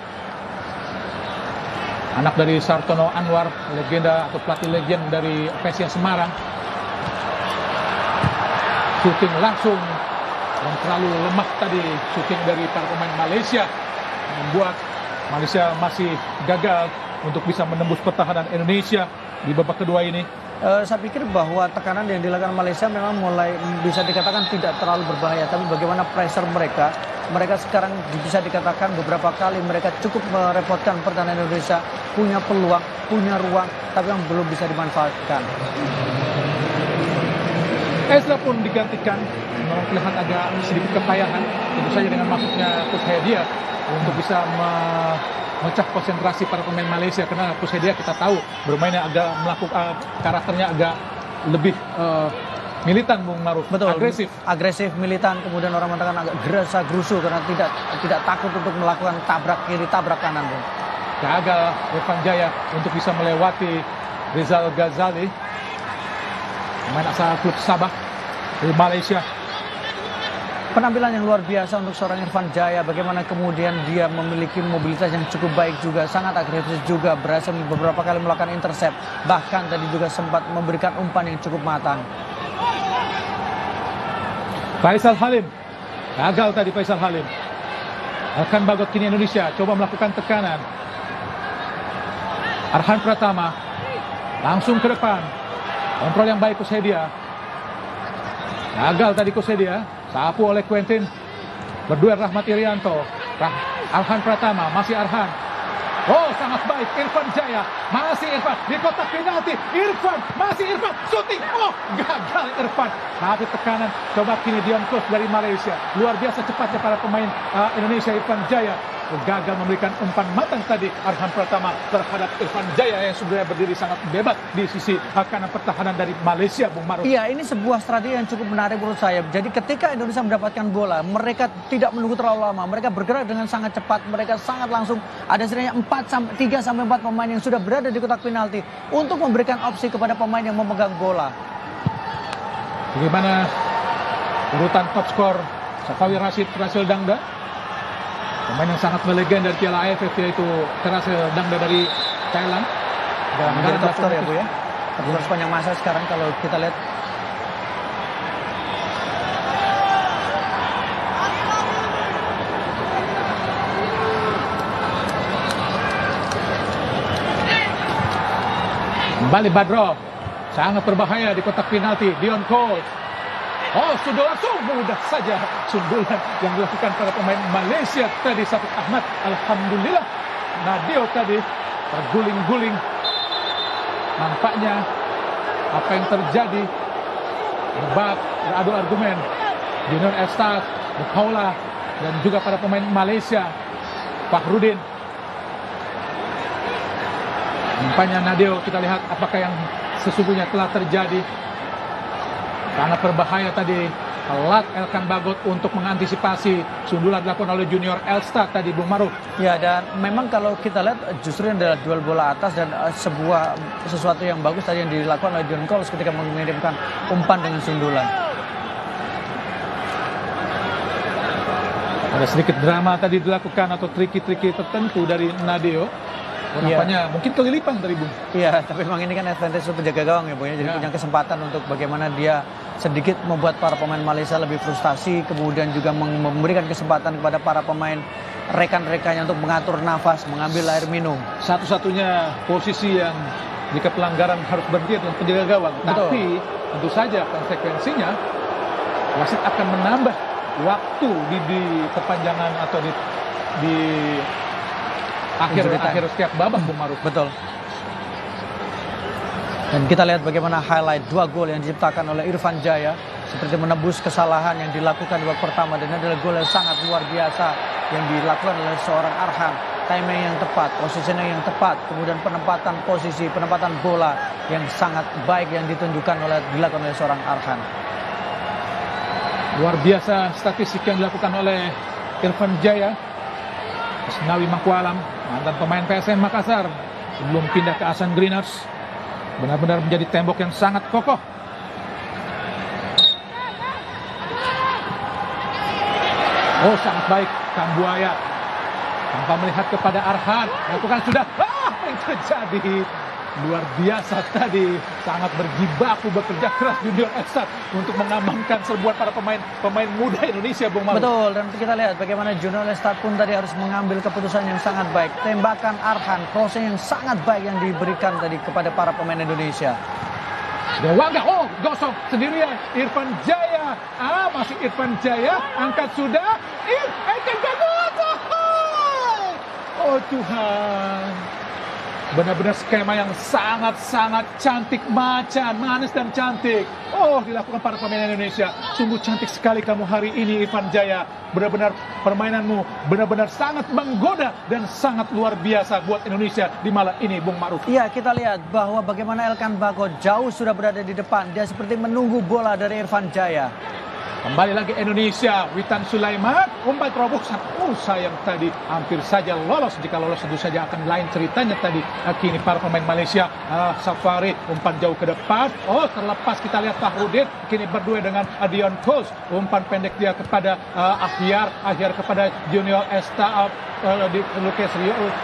anak dari Sartono Anwar, legenda atau pelatih legend dari PSIS Semarang. Shooting langsung, dan terlalu lemah tadi shooting dari para pemain Malaysia, membuat Malaysia masih gagal untuk bisa menembus pertahanan Indonesia di babak kedua ini. Saya pikir bahwa tekanan yang dilakukan Malaysia memang mulai bisa dikatakan tidak terlalu berbahaya, tapi bagaimana pressure mereka sekarang bisa dikatakan beberapa kali mereka cukup merepotkan pertahanan Indonesia, punya peluang, punya ruang, tapi yang belum bisa dimanfaatkan. Ezra pun digantikan, memang kelihatan agak sedikit kepayahan, tentu saja dengan masuknya Coach Hedia untuk bisa memecah konsentrasi para pemain Malaysia, karena Coach Hedia kita tahu bermainnya agak melakukan karakternya agak lebih militan, Bung Ma'ruf. Betul, agresif, militan, kemudian orang mengatakan agak gerasa gerusu karena tidak takut untuk melakukan tabrak kiri, tabrak kanan, Bung. Gagal Irfan Jaya untuk bisa melewati Rizal Ghazali, pemain asal klub Sabah dari Malaysia. Penampilan yang luar biasa untuk seorang Irfan Jaya, bagaimana kemudian dia memiliki mobilitas yang cukup baik juga, sangat agresif juga, berhasil beberapa kali melakukan intercept, bahkan tadi juga sempat memberikan umpan yang cukup matang. Faisal Halim, gagal tadi Faisal Halim. Elkan Bagot, kini Indonesia coba melakukan tekanan. Arhan Pratama langsung ke depan, kontrol yang baik Coach Hedia. Gagal tadi Coach Hedia, sapu oleh Quentin. Berduel Rahmat Irianto. Arhan Pratama, masih Arhan. Oh, sangat baik Irfan Jaya. Masih Irfan di kotak penalti. Masih Irfan shooting. Oh, gagal Irfan. Tapi tekanan. Coba kini Dion Kos dari Malaysia. Luar biasa cepatnya para pemain Indonesia. Irfan Jaya gagal memberikan umpan matang tadi Arhan Pratama terhadap Irfan Jaya yang sudah berdiri sangat bebas di sisi kanan pertahanan dari Malaysia, Bung Maruf. Iya, ini sebuah strategi yang cukup menarik menurut saya. Jadi ketika Indonesia mendapatkan bola, mereka tidak menunggu terlalu lama. Mereka bergerak dengan sangat cepat. Mereka sangat langsung. Ada setidaknya 3-4 pemain yang sudah berada di kotak penalti untuk memberikan opsi kepada pemain yang memegang bola. Bagaimana urutan top skor? Safawi Rashid, Terasil Dangda. Pemain yang sangat melegenda dari Piala AFF, yaitu Terasil Dangda dari Thailand. Dan menjadi top skor ya Bu ya. Top skor sepanjang masa sekarang kalau kita lihat. Kembali Badro, sangat berbahaya di kotak penalti. Dion Cole. Oh, sudah langsung mudah saja sundulan yang dilakukan para pemain Malaysia tadi. Syafiq Ahmad, alhamdulillah Nadio tadi terguling-guling. Nampaknya apa yang terjadi, debat, beradu argumen Junior Estad, Paula dan juga para pemain Malaysia. Fahrudin. Nampaknya Nadio, kita lihat apakah yang sesungguhnya telah terjadi. Sangat berbahaya tadi alat Elkan Bagot untuk mengantisipasi sundulan dilakukan oleh Junior Elstad tadi, Bung Maruf. Ya, dan memang kalau kita lihat justru adalah duel bola atas dan sesuatu yang bagus tadi yang dilakukan oleh Dion Coles ketika mengirimkan umpan dengan sundulan. Ada sedikit drama tadi dilakukan atau triki-triki tertentu dari Nadio. Nampaknya mungkin kelilipan dari Bung. Iya, tapi memang ini kan advantage penjaga gawang ya Bu ya. Jadi punya kesempatan untuk bagaimana dia sedikit membuat para pemain Malaysia lebih frustasi, kemudian juga memberikan kesempatan kepada para pemain rekan-rekannya untuk mengatur nafas, mengambil air minum. Satu-satunya posisi yang jika pelanggaran harus berhenti adalah penjaga gawang. Betul. Tapi tentu saja konsekuensinya wasit akan menambah waktu di perpanjangan atau di akhir setiap babak, Bung Maruf. Betul. Dan kita lihat bagaimana highlight 2 gol yang diciptakan oleh Irfan Jaya seperti menebus kesalahan yang dilakukan di babak pertama, dan adalah gol yang sangat luar biasa yang dilakukan oleh seorang Arhan. Timing yang tepat, positioning yang tepat, kemudian penempatan bola yang sangat baik yang dilakukan oleh seorang Arhan. Luar biasa statistik yang dilakukan oleh Irfan Jaya. Asnawi Mangkualam, mantan pemain PSM Makassar, sebelum pindah ke Asan Greeners, benar-benar menjadi tembok yang sangat kokoh. Oh, sangat baik Kambuaya tanpa melihat kepada Arhan, lakukan sudah. Apa yang terjadi? Luar biasa tadi, sangat berjibaku bekerja keras Junior Estad untuk mengamankan serbuan para pemain muda Indonesia, Bung Maruf. Betul, dan kita lihat bagaimana Junior Estad pun tadi harus mengambil keputusan yang sangat baik. Tembakan Arhan, crossing yang sangat baik yang diberikan tadi kepada para pemain Indonesia. Dewangga, oh gosok sendirian Irfan Jaya. Masih Irfan Jaya, angkat sudah. Elkan Bagot. Oh Tuhan. Benar-benar skema yang sangat-sangat cantik, manis dan cantik. Oh, dilakukan para pemain Indonesia. Sungguh cantik sekali kamu hari ini, Irfan Jaya. Benar-benar permainanmu benar-benar sangat menggoda dan sangat luar biasa buat Indonesia di malam ini, Bung Maruf. Iya, kita lihat bahwa bagaimana Elkan Bagot jauh sudah berada di depan. Dia seperti menunggu bola dari Irfan Jaya. Kembali lagi Indonesia, Witan Sulaiman, umpan terobosan. Oh sayang tadi, hampir saja lolos. Jika lolos tentu saja akan lain ceritanya tadi. Kini para pemain Malaysia, Safari, umpan jauh ke depan. Oh terlepas, kita lihat Fahrudin, kini berdua dengan Dion Coles. Umpan pendek dia kepada Ahyar kepada Junior Estad, di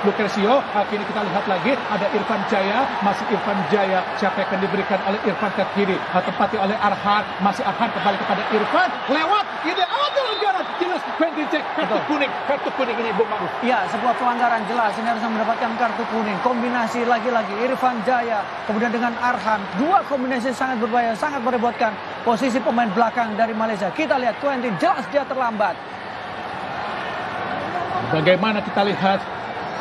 Lucresio. Kini kita lihat lagi, ada Irfan Jaya, masih Irfan Jaya. Siapa yang akan diberikan oleh Irfan ke kiri? Tempati oleh Arhan, masih Arhan kembali kepada Irfan. Lewat, ini pelanggaran jelas. Quentin Cech, kartu kuning ini, Bung Maruf. Ya, sebuah pelanggaran jelas. Ini harus mendapatkan kartu kuning. Kombinasi lagi-lagi Irfan Jaya kemudian dengan Arhan. 2 kombinasi sangat berbahaya, sangat merepotkan posisi pemain belakang dari Malaysia. Kita lihat Quentin, jelas dia terlambat. Bagaimana kita lihat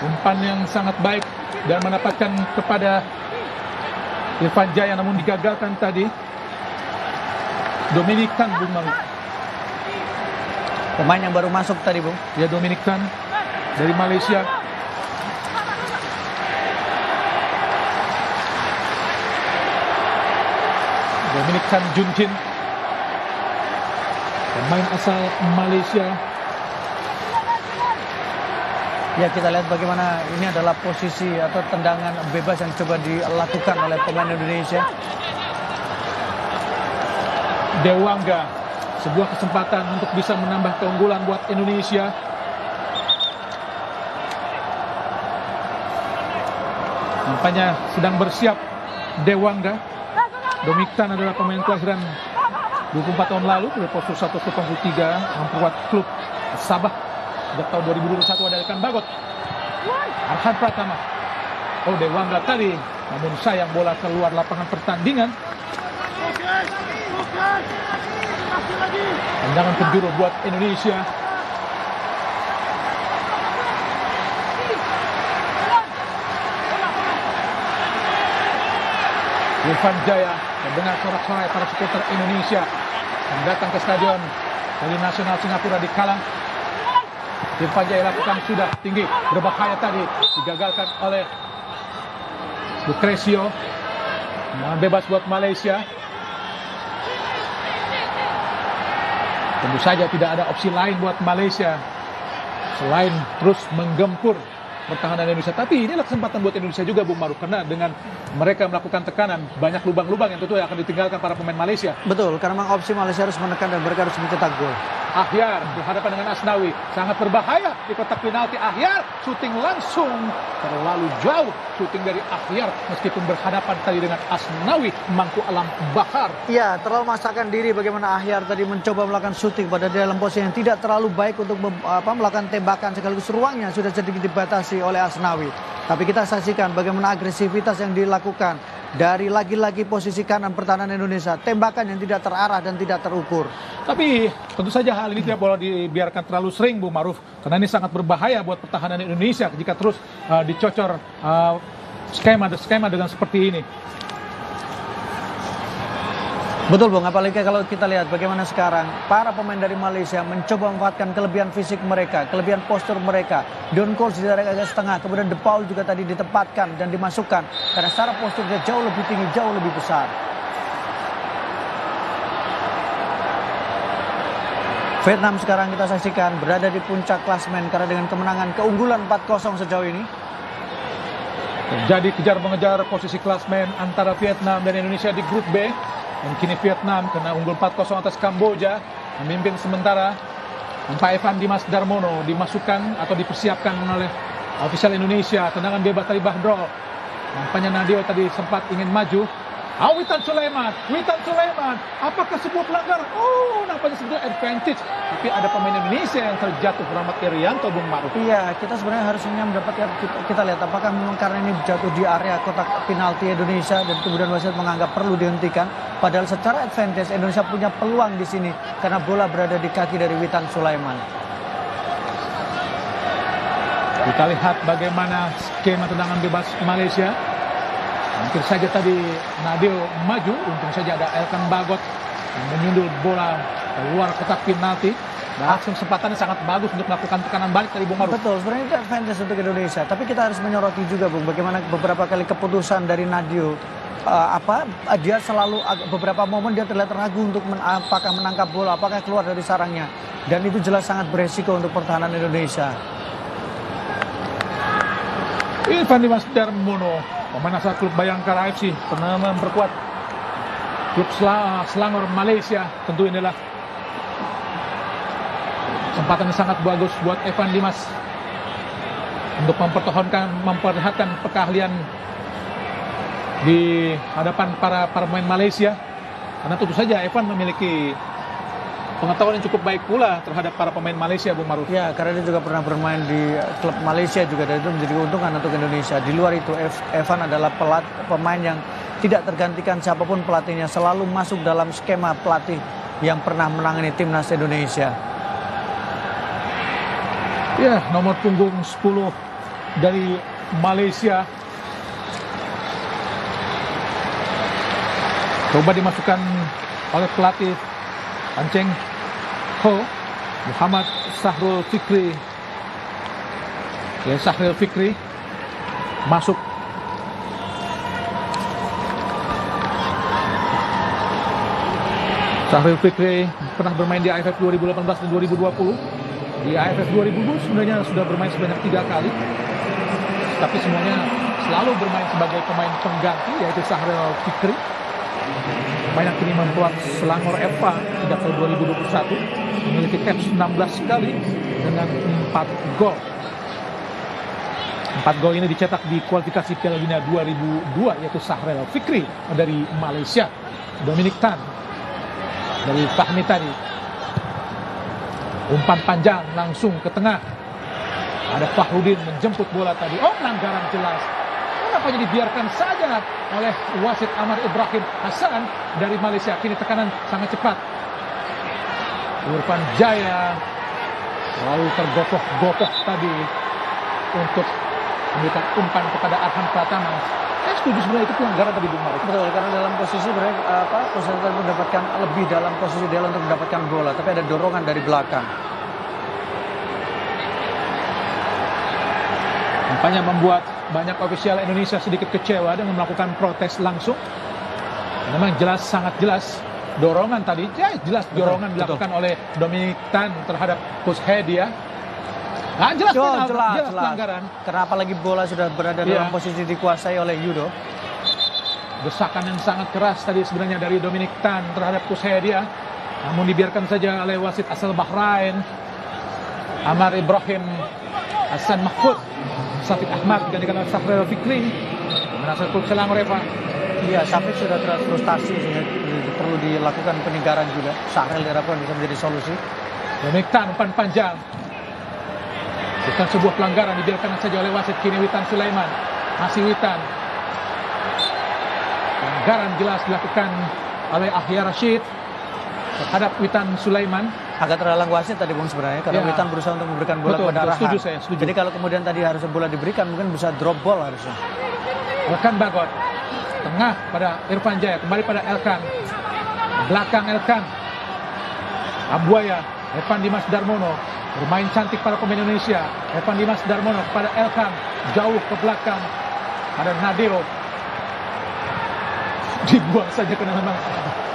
Umpan yang sangat baik dan mendapatkan kepada Irfan Jaya, namun digagalkan tadi. Dominic Tan, Bung Maruf. Pemain yang baru masuk tadi, Bung. Ya, Dominic Tan dari Malaysia. Dominic Tan Junjin, pemain asal Malaysia. Ya, kita lihat bagaimana ini adalah posisi atau tendangan bebas yang coba dilakukan oleh pemain Indonesia. Dewangga, sebuah kesempatan untuk bisa menambah keunggulan buat Indonesia. Nampaknya sedang bersiap Dewangga. Dominic Tan adalah pemain kelahiran 24 tahun lalu dari postur 1-3 memperkuat klub Sabah. Sejak tahun 2021 ada Elkan Bagot, Arhan Pratama. Oh, Dewangga tadi, namun sayang bola keluar lapangan pertandingan. Tendangan penjuru buat Indonesia. Irfan Jaya mendengar sorak-sorai para supporter Indonesia yang datang ke stadion dari Nasional Singapura di Kallang. Irfan Jaya lakukan sudah tinggi, berbahaya tadi, digagalkan oleh Lucrecio. Bebas buat Malaysia. Tentu saja tidak ada opsi lain buat Malaysia selain terus menggempur pertahanan Indonesia. Tapi inilah kesempatan buat Indonesia juga, Bung Maruf, karena dengan mereka melakukan tekanan, banyak lubang-lubang yang tentu akan ditinggalkan para pemain Malaysia. Betul, karena memang opsi Malaysia harus menekan dan mereka harus mencetak gol. Ahyar berhadapan dengan Asnawi, sangat berbahaya di kotak penalti. Ahyar syuting langsung terlalu jauh, syuting dari Ahyar meskipun berhadapan tadi dengan Asnawi, Mangku Alam Bahar. Ya, terlalu memaksakan diri bagaimana Ahyar tadi mencoba melakukan syuting pada dalam posisi yang tidak terlalu baik untuk melakukan tembakan, sekaligus ruangnya sudah sedikit dibatasi oleh Asnawi. Tapi kita saksikan bagaimana agresivitas yang dilakukan dari lagi-lagi posisi kanan pertahanan Indonesia. Tembakan yang tidak terarah dan tidak terukur. Tapi tentu saja hal ini tidak boleh dibiarkan terlalu sering, Bung Maruf, karena ini sangat berbahaya buat pertahanan Indonesia jika terus dicocor skema dengan seperti ini. Betul, Bung, apalagi kalau kita lihat bagaimana sekarang para pemain dari Malaysia mencoba memanfaatkan kelebihan fisik mereka, kelebihan postur mereka. Don Coles di daerah agak setengah, kemudian De Paul juga tadi ditempatkan dan dimasukkan karena secara posturnya jauh lebih tinggi, jauh lebih besar. Vietnam sekarang kita saksikan berada di puncak klasmen karena dengan kemenangan keunggulan 4-0 sejauh ini. Terjadi kejar-mengejar posisi klasmen antara Vietnam dan Indonesia di grup B. Dan kini Vietnam kena unggul 4-0 atas Kamboja, memimpin sementara. Pak Evan Dimas Darmono dimasukkan atau dipersiapkan oleh ofisial Indonesia. Tendangan bebas dari Bahdrol. Nampaknya Nadio tadi sempat ingin maju. Witan Sulaiman, apakah sebuah pelanggaran? Oh, nampaknya sebuah advantage. Tapi ada pemain Indonesia yang terjatuh, Rahmat Irianto, Bung Maruf. Iya, kita sebenarnya harusnya mendapatkan, kita lihat apakah memang karena ini jatuh di area kotak penalti Indonesia dan kemudian wasit menganggap perlu dihentikan. Padahal secara advantage Indonesia punya peluang di sini karena bola berada di kaki dari Witan Sulaiman. Kita lihat bagaimana skema tendangan bebas Malaysia. Hampir saja tadi Nadio maju, untung saja ada Elkan Bagot yang menyundul bola keluar kotak penalti. Dan kesempatannya sangat bagus untuk melakukan tekanan balik dari Bung Maruf. Betul, sebenarnya itu advantage untuk Indonesia. Tapi kita harus menyoroti juga, Bung, bagaimana beberapa kali keputusan dari Nadio. Dia selalu beberapa momen dia terlihat ragu untuk apakah menangkap bola, apakah keluar dari sarangnya. Dan itu jelas sangat beresiko untuk pertahanan Indonesia. Irfan Dimas Darmono, pemain asal klub Bayangkara FC, pernah memperkuat klub Selangor Malaysia. Tentu inilah kesempatan yang sangat bagus buat Evan Dimas untuk memperlihatkan keahlian di hadapan para pemain Malaysia. Karena tentu saja Evan memiliki pengetahuan yang cukup baik pula terhadap para pemain Malaysia, Bung Maruf. Ya, karena dia juga pernah bermain di klub Malaysia juga, dan itu menjadi keuntungan untuk Indonesia. Di luar itu, Evan adalah pemain yang tidak tergantikan siapapun pelatihnya, selalu masuk dalam skema pelatih yang pernah menangani timnas Indonesia. Ya, nomor punggung 10 dari Malaysia. Coba dimasukkan oleh pelatih Tan Cheng Ho, Muhammad Sahrul Fikri. Ya, Sahrul Fikri masuk. Sahrul Fikri pernah bermain di AFF 2018 dan 2020. Di AFF 2020 sebenarnya sudah bermain sebanyak 3 kali. Tapi semuanya selalu bermain sebagai pemain pengganti, yaitu Sahrul Fikri. Pemain yang kini membuat Selangor FA sejak tahun 2021, memiliki caps 16 kali dengan 4 gol. 4 gol ini dicetak di kualifikasi Piala Dunia 2002, yaitu Sahrul Fikri dari Malaysia. Dominic Tan dari Fahmi tadi. Umpan panjang langsung ke tengah. Ada Fahrudin menjemput bola tadi. Oh, pelanggaran jelas. Kenapa dibiarkan saja oleh wasit Amar Ibrahim Hassan dari Malaysia. Kini tekanan sangat cepat. Irfan Jaya lalu tergopoh-gopoh tadi untuk memberikan umpan kepada Arhan Pratama. Saya setuju sebenarnya itu pelanggaran tadi, Bung Marif. Betul, karena dalam posisi posisi mendapatkan lebih dalam posisi dia untuk mendapatkan bola, tapi ada dorongan dari belakang. Nampaknya membuat banyak ofisial Indonesia sedikit kecewa dengan melakukan protes langsung. Memang jelas, sangat jelas dorongan tadi. Ya, jelas dorongan dilakukan oleh Dominic Tan terhadap Coach Hedia. Nah, jelas pelanggaran. Kenapa lagi bola sudah berada dalam posisi dikuasai oleh Yudo? Desakan yang sangat keras tadi sebenarnya dari Dominic Tan terhadap Coach Hedia. Namun dibiarkan saja oleh wasit asal Bahrain, Amar Ibrahim Hassan Mahfud. Syafiq Ahmad digantikan oleh Sahrul Fikri. Menasih klub Selangor FA. Iya, Syafiq sudah frustasi, perlu dilakukan peninggaran juga. Sahrul diharapkan bisa menjadi solusi. Dominic Tan umpan panjang. Bukan sebuah pelanggaran, dibiarkan saja oleh wasit. Kini Witan Sulaiman. Masih Witan. Pelanggaran jelas dilakukan oleh Ahya Rashid terhadap Witan Sulaiman. Agak terhalang wasit tadi Bung sebenarnya, karena Witan berusaha untuk memberikan bola kepada Arhan. Setuju saya, setuju. Jadi kalau kemudian tadi harusnya bola diberikan, mungkin bisa drop ball harusnya. Elkan Bagot. Tengah pada Irfan Jaya, kembali pada Elkan. Belakang Elkan. Abuaya, Evan Dimas Darmono. Bermain cantik para pemain Indonesia. Evan Dimas Darmono kepada Elkan. Jauh ke belakang. Ada Nadeo. Dibuang saja karena memang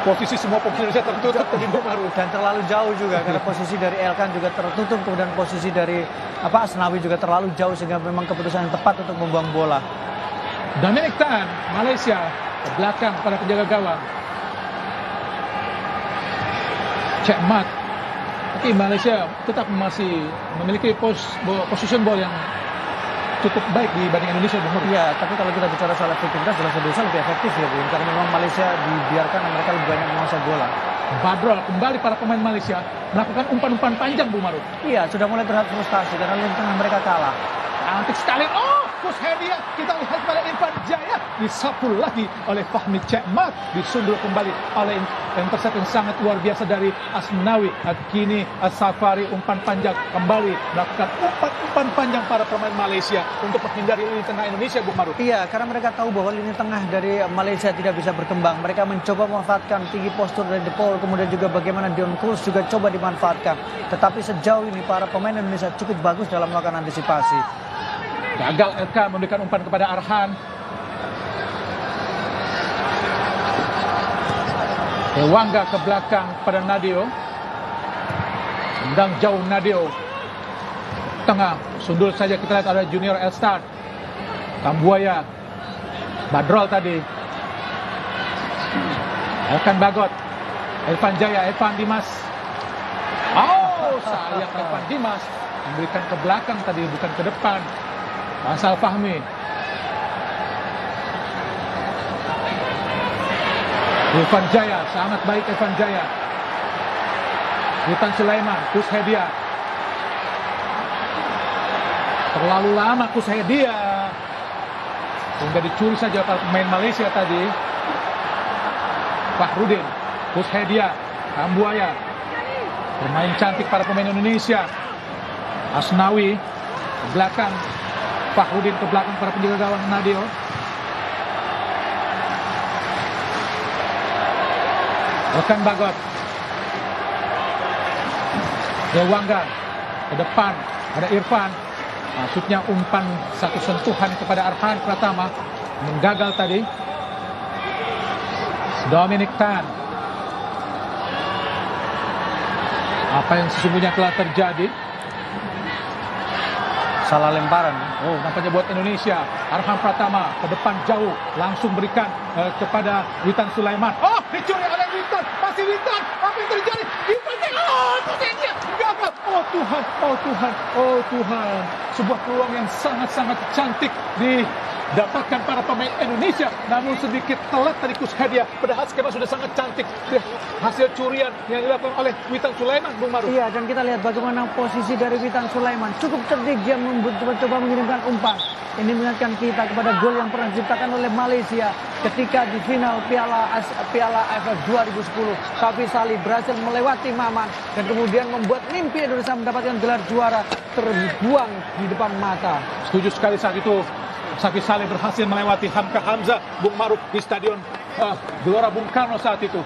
posisi semua pemain Indonesia tertutup tadi baru. Dan terlalu jauh juga karena posisi dari Elkan juga tertutup. Kemudian posisi dari Asnawi juga terlalu jauh sehingga memang keputusan yang tepat untuk membuang bola. Dominic Tan, Malaysia. Ke belakang pada penjaga gawang. Cek Mat. Tapi Malaysia tetap masih memiliki position ball yang cukup baik dibanding Indonesia. Iya, tapi kalau kita bicara soal efektivitas, jelas Indonesia lebih efektif ya, Bung. Karena memang Malaysia dibiarkan dan mereka lebih banyak menguasai bola. Badrol kembali para pemain Malaysia melakukan umpan-umpan panjang, Bu Maruf. Iya, sudah mulai terlihat frustasi karena lini tengah mereka kalah. Cantik sekali. Oh, Coach Hedia. Kita lihat pada Irfan Jaya. Disapu lagi oleh Fahmi Cekmat. Disundul kembali oleh intercept yang sangat luar biasa dari Asnawi. Kini Safari umpan panjang kembali melakukan umpan panjang para pemain Malaysia untuk menghindari lini tengah Indonesia, Bu Maruf. Iya, karena mereka tahu bahwa lini tengah dari Malaysia tidak bisa berkembang. Mereka mencoba memanfaatkan tinggi postur dari De Paul, kemudian juga bagaimana Dion Cruz juga coba dimanfaatkan. Tetapi sejauh ini para pemain Indonesia cukup bagus dalam melakukan antisipasi. Gagal LK memberikan umpan kepada Arhan. Dewangga ke belakang pada Nadeo. Tendang jauh Nadeo. Tengah, sundul saja kita lihat ada Junior Elstar. Kambuaya. Badrol tadi. Elkan Bagot. Irfan Jaya, Evan Dimas. Oh, sayang Evan Dimas. Memberikan ke belakang tadi, bukan ke depan. Asal Fahmi. Irfan Jaya, sangat baik Irfan Jaya. Witan Sulaiman, Coach Hedia. Terlalu lama Coach Hedia. Sehingga dicuri saja para pemain Malaysia tadi. Fahrudin, Coach Hedia, Kambuaya. Bermain cantik para pemain Indonesia. Asnawi, belakang. Fahrudin ke belakang para penjaga gawang Nadio. Elkan Bagot. Dewangga ke depan, ada Irfan. Maksudnya umpan satu sentuhan kepada Arhan Pratama, menggagal tadi. Dominic Tan. Apa yang sesungguhnya telah terjadi? Salah lemparan. Oh, nampaknya buat Indonesia. Arhan Pratama ke depan jauh, langsung berikan kepada Witan Sulaiman. Oh, dicuri oleh Witan. Masih Witan. Apa yang terjadi? Witan, oh, posisinya gagal. Oh Tuhan, oh Tuhan, oh Tuhan. Sebuah peluang yang sangat-sangat cantik didapatkan para pemain Indonesia, namun sedikit telat tadi Kushadia. Padahal skema sudah sangat cantik. Hasil curian yang dilakukan oleh Witan Sulaiman, Bung Maruf. Iya, dan kita lihat bagaimana posisi dari Witan Sulaiman. Cukup cerdik dia mencoba mengirimkan umpan. Ini mengingatkan kita kepada gol yang pernah diciptakan oleh Malaysia ketika di final Piala AFF 2010. Safi Salih berhasil melewati Maman dan kemudian membuat mimpi Indonesia mendapatkan gelar juara terbuang di depan mata. Setuju sekali saat itu. Safi Saleh berhasil melewati Hamka Hamzah, Bung Maruf, di stadion Gelora Bung Karno saat itu.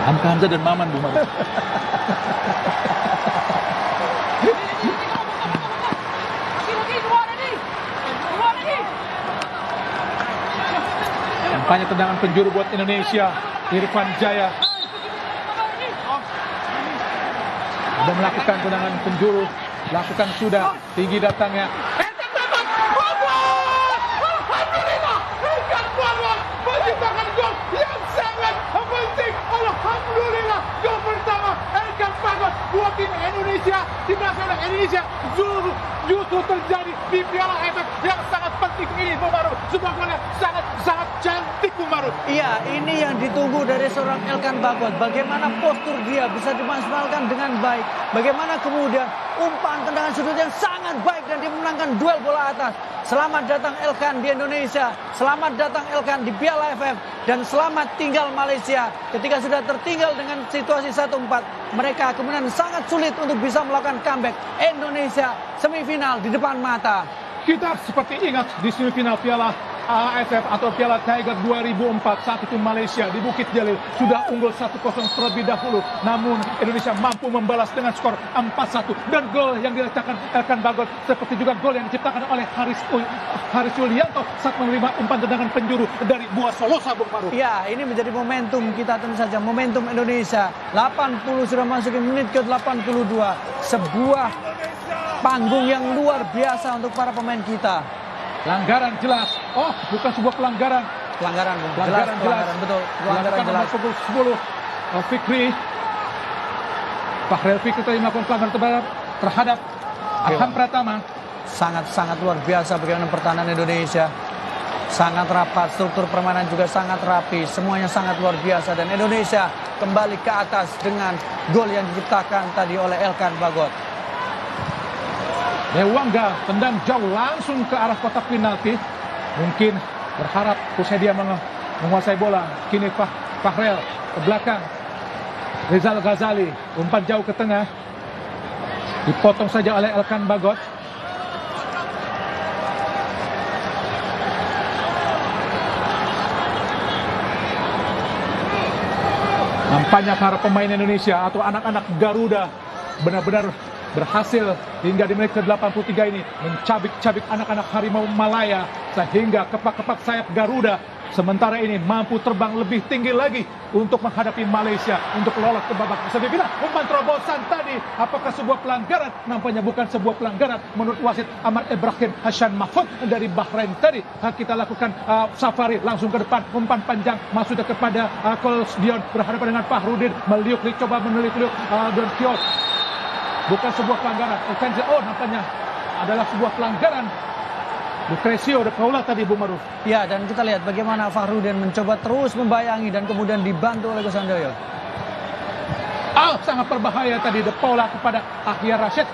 Hamka Hamzah dan Maman, Bung Maruf. Nampaknya tendangan penjuru buat Indonesia. Irfan Jaya sudah melakukan tendangan penjuru, lakukan sudah, tinggi datangnya. Menciptakan gol yang sangat penting. Alhamdulillah, gol pertama Elkan Bagot buat tim Indonesia. Tim nasional Indonesia justru terjadi di Piala AFF yang sangat penting ini, Bung Maruf. Sebuah gol yang sangat cantik, Bung Maruf. Iya, ini yang ditunggu dari seorang Elkan Bagot. Bagaimana postur dia bisa dimaksimalkan dengan baik. Bagaimana kemudian umpan tendangan sudut yang sangat baik dan dia memenangkan duel bola atas. Selamat datang Elkan di Indonesia. Selamat datang Elkan di Piala AFF. Dan selamat tinggal Malaysia. Ketika sudah tertinggal dengan situasi 1-4, mereka kemudian sangat sulit untuk bisa melakukan comeback. Indonesia semifinal di depan mata. Kita seperti ingat di semifinal Piala AFF atau Piala Tiger 2004, saat itu Malaysia di Bukit Jalil sudah unggul 1-0 terlebih dahulu, namun Indonesia mampu membalas dengan skor 4-1 dan gol yang diletakkan Elkan Bagot seperti juga gol yang diciptakan oleh Haris Yulianto saat menerima umpan tendangan penjuru dari Bua Solosa, Bung Maruf. Ya, ini menjadi momentum kita tentu saja, momentum Indonesia. 80 sudah masuk ke menit ke-82. Sebuah panggung yang luar biasa untuk para pemain kita. Pelanggaran jelas. Oh, bukan sebuah pelanggaran. Pelanggaran, Bung. Pelanggaran jelas. Betul. Pelanggaran Dilakukan jelas. nomor 10 Fikri. Fahrel Fikri tadi melakukan pelanggaran terhadap Arhan Pratama. Sangat-sangat luar biasa bagaimana pertahanan Indonesia. Sangat rapat, struktur permainan juga sangat rapi. Semuanya sangat luar biasa dan Indonesia kembali ke atas dengan gol yang diciptakan tadi oleh Elkan Bagot. Dewangga tendang jauh langsung ke arah kotak penalti. Mungkin berharap Kushadia menguasai bola. Kini Fahrel ke belakang. Rizal Ghazali umpan jauh ke tengah. Dipotong saja oleh Elkan Bagot. Nampaknya para pemain Indonesia atau anak-anak Garuda benar-benar berhasil hingga di menit ke-83 ini mencabik-cabik anak-anak Harimau Malaya sehingga kepak-kepak sayap Garuda sementara ini mampu terbang lebih tinggi lagi untuk menghadapi Malaysia untuk lolos ke babak semifinal. Umpan terobosan tadi, apakah sebuah pelanggaran? Nampaknya bukan sebuah pelanggaran menurut wasit Ahmad Ibrahim Hassan Mahfud dari Bahrain tadi. Kita lakukan safari langsung ke depan, umpan panjang maksudnya kepada Coles Dion berhadapan dengan Fahrudin, meliuk-liuk coba menilik-liuk Don Kiot. Bukan sebuah pelanggaran. Oh, nampaknya adalah sebuah pelanggaran. Lucrecio de Paula tadi, Bung Maruf. Ya, dan kita lihat bagaimana Fahrudin mencoba terus membayangi dan kemudian dibantu oleh Gus Handoyo. Sangat berbahaya tadi De Paula kepada Ahya Rashid,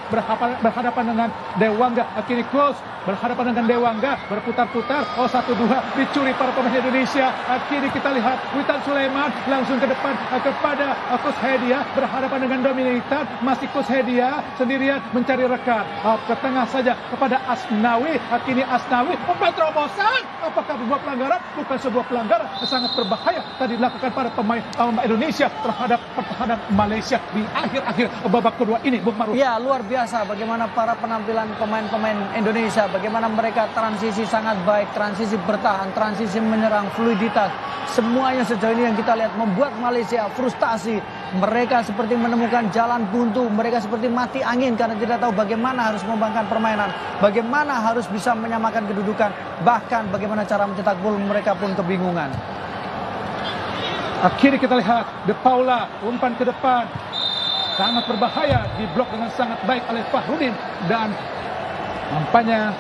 berhadapan dengan Dewangga. Kini Kus berhadapan dengan Dewangga, berputar-putar. 1-2 dicuri para pemain Indonesia. Kini kita lihat Witan Sulaiman langsung ke depan kepada Kus Hedia, berhadapan dengan Dominic Tan. Masih Kus Hedia sendirian mencari rekan. Ke tengah saja kepada Asnawi. Kini Asnawi umpan terobosan. Apakah sebuah pelanggaran? Bukan sebuah pelanggaran. Sangat berbahaya tadi dilakukan para pemain Indonesia terhadap pertahanan Malaysia di akhir-akhir babak kedua ini, Bung Maruf. Ya, luar biasa bagaimana para penampilan pemain-pemain Indonesia, bagaimana mereka transisi sangat baik, transisi bertahan, transisi menyerang, fluiditas. Semuanya sejauh ini yang kita lihat membuat Malaysia frustasi. Mereka seperti menemukan jalan buntu, mereka seperti mati angin karena tidak tahu bagaimana harus mengembangkan permainan, bagaimana harus bisa menyamakan kedudukan, bahkan bagaimana cara mencetak gol, mereka pun kebingungan. Akhirnya kita lihat De Paula umpan ke depan, sangat berbahaya, diblok dengan sangat baik oleh Fahrudin, dan nampaknya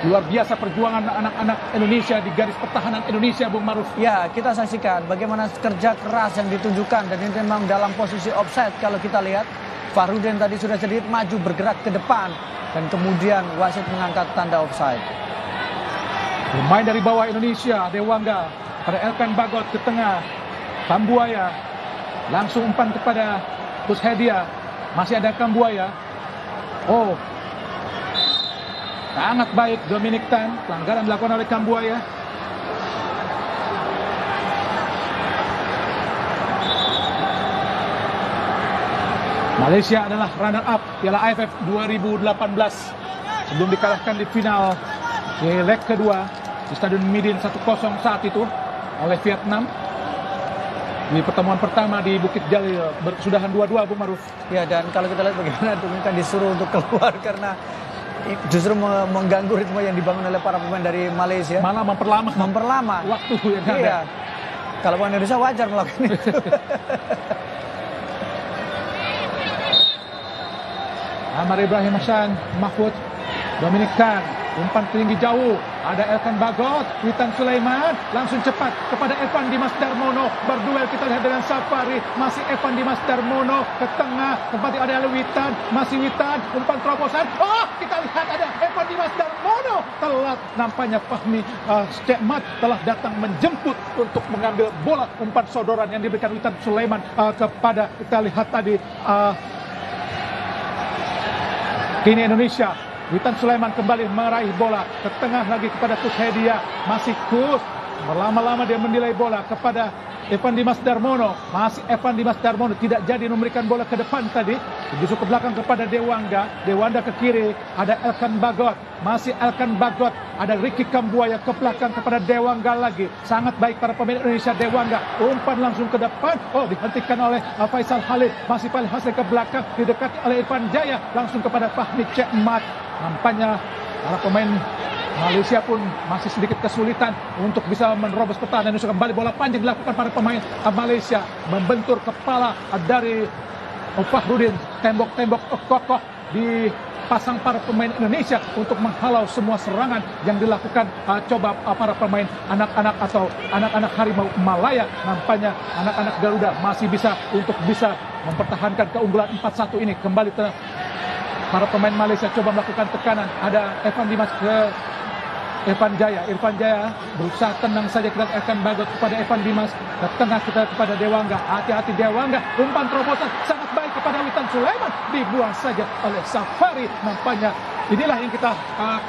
luar biasa perjuangan anak-anak Indonesia di garis pertahanan Indonesia, Bung Maruf. Ya, kita saksikan bagaimana kerja keras yang ditunjukkan, dan ini memang dalam posisi offside. Kalau kita lihat Fahrudin tadi sudah sedikit maju bergerak ke depan, dan kemudian wasit mengangkat tanda offside. Bermain dari bawah Indonesia, Dewangga pada Elkan Bagot ke tengah. Kambuaya langsung umpan kepada Kus Hedia, masih ada Kambuaya. Sangat baik Dominic Tan, pelanggaran dilakukan oleh Kambuaya. Malaysia adalah runner up Piala AFF 2018 sebelum dikalahkan di final di leg kedua di Stadion Midin 1-0 saat itu oleh Vietnam. Di pertemuan pertama di Bukit Jalil berkesudahan 2-2, Bung Maruf. Ya, dan kalau kita lihat bagaimana Dominic disuruh untuk keluar karena justru mengganggu ritme yang dibangun oleh para pemain dari Malaysia. Malah memperlama waktu yang ada. Iya. Kalau pemain Indonesia wajar melakukan itu. Amar Ibrahim Hassan, Mahfud, Dominic Tan, umpan tinggi jauh, ada Elkan Bagot, Witan Sulaiman, langsung cepat kepada Evan Dimas Darmono, berduel kita lihat dengan Safari, masih Evan Dimas Darmono, ke tengah, kembali ada Witan, masih Witan, umpan terobosan, kita lihat ada Evan Dimas Darmono, telat, nampaknya Fahmi Cekmat telah datang menjemput untuk mengambil bola umpan sodoran yang diberikan Witan Sulaiman kepada, kita lihat tadi, kini Indonesia. Witan Sulaiman kembali meraih bola ke tengah lagi kepada Kus Hedia, masih Kus, lama-lama dia menilai bola kepada Evan Dimas Darmono, masih Evan Dimas Darmono tidak jadi memberikan bola ke depan tadi, justru ke belakang kepada Dewangga ke kiri, ada Elkan Bagot, masih Elkan Bagot, ada Ricky Kambuaya ke belakang kepada Dewangga lagi, sangat baik para pemain Indonesia. Dewangga umpan langsung ke depan, dihentikan oleh Faisal Khalid, masih Faisal Khalid ke belakang, didekati oleh Irfan Jaya, langsung kepada Fahmi Cekmat. Nampaknya para pemain Malaysia pun masih sedikit kesulitan untuk bisa menerobos pertahanan Indonesia. Kembali bola panjang dilakukan para pemain Malaysia, membentur kepala dari Fahrudin, tembok-tembok kokoh dipasang para pemain Indonesia untuk menghalau semua serangan yang dilakukan coba para pemain anak-anak atau anak-anak harimau Malaya. Nampaknya anak-anak Garuda masih bisa mempertahankan keunggulan 4-1 ini. Kembali para pemain Malaysia coba melakukan tekanan. Ada Evan Dimas ke Irfan Jaya berusaha tenang saja, kita akan Bagot kepada Evan Dimas, ke tengah kita kepada Dewangga, hati-hati Dewangga, umpan terobosan sangat baik kepada Witan Sulaiman, dibuang saja oleh Safari. Nampaknya inilah yang kita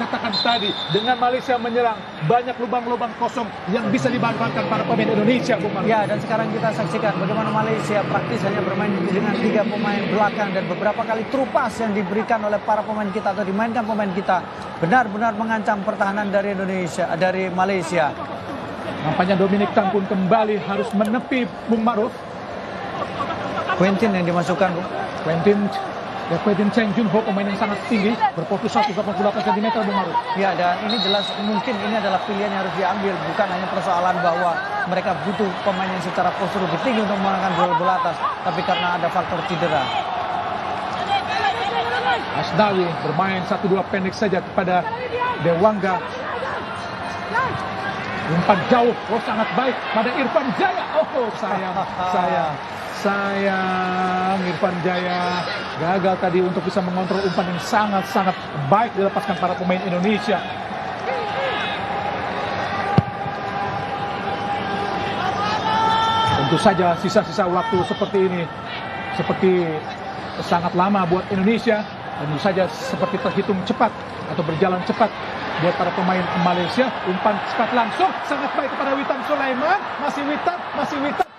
katakan tadi, dengan Malaysia menyerang banyak lubang-lubang kosong yang bisa dimanfaatkan para pemain Indonesia, Bung Maruf. Ya, dan sekarang kita saksikan bagaimana Malaysia praktis hanya bermain dengan 3 pemain belakang, dan beberapa kali trupas yang diberikan oleh para pemain kita atau dimainkan pemain kita benar-benar mengancam pertahanan dari dari Malaysia. Nampaknya Dominic Tan pun kembali harus menepi, Bung Maruf. Quentin yang dimasukkan, Bung. Quentin Cheng Jun Ho, pemain yang sangat tinggi, berfokus 188 cm, Bung Maruf. Ya, dan ini jelas mungkin ini adalah pilihan yang harus diambil, bukan hanya persoalan bahwa mereka butuh pemain yang secara postur lebih tinggi untuk memenangkan bola atas, tapi karena ada faktor cedera. Asnawi bermain 1-2 pendek saja kepada Dewangga. Umpan jauh, oh sangat baik pada Irfan Jaya. Oh sayang Irfan Jaya gagal tadi untuk bisa mengontrol umpan yang sangat-sangat baik dilepaskan para pemain Indonesia. Tentu saja sisa-sisa waktu seperti ini seperti sangat lama buat Indonesia. Tentu saja seperti terhitung cepat atau berjalan cepat buat para pemain Malaysia. Umpan cepat langsung sangat baik kepada Witan Sulaiman. Masih Witan.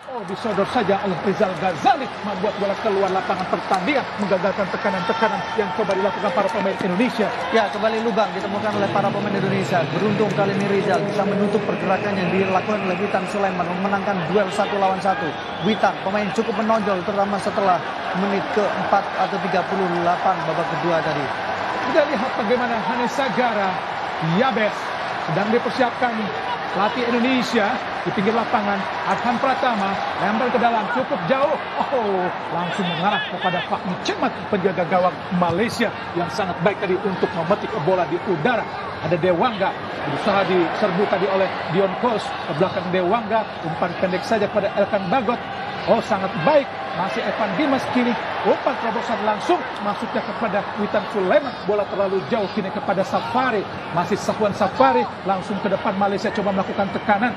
Oh, disodor saja oleh Rizal Ghazali, membuat bola keluar lapangan pertandingan, menggagalkan tekanan-tekanan yang coba dilakukan para pemain Indonesia. Ya, kembali lubang ditemukan oleh para pemain Indonesia. Beruntung kali ini Rizal bisa menutup pergerakan yang dilakukan oleh Witan Sulaiman, memenangkan duel 1 lawan 1. Witan, pemain cukup menonjol, terutama setelah menit ke-4 atau 38 babak kedua tadi. Kita lihat bagaimana Hanes Sagara, Yabes sedang dipersiapkan pelatih Indonesia di pinggir lapangan. Arhan Pratama lempar ke dalam cukup jauh. Oh, langsung mengarah kepada Fahmi Cemat, penjaga gawang Malaysia yang sangat baik tadi untuk memetik bola di udara. Ada Dewangga berusaha diserbu tadi oleh Dion Kos ke belakang Dewangga. Umpan pendek saja pada Elkan Bagot. Oh, sangat baik. Masih Evan Dimas kini. Umpan terobosan langsung masuknya kepada Witan Sulaiman. Bola terlalu jauh kini kepada Safari. Masih Sahwan Safari. Langsung ke depan Malaysia coba melakukan tekanan.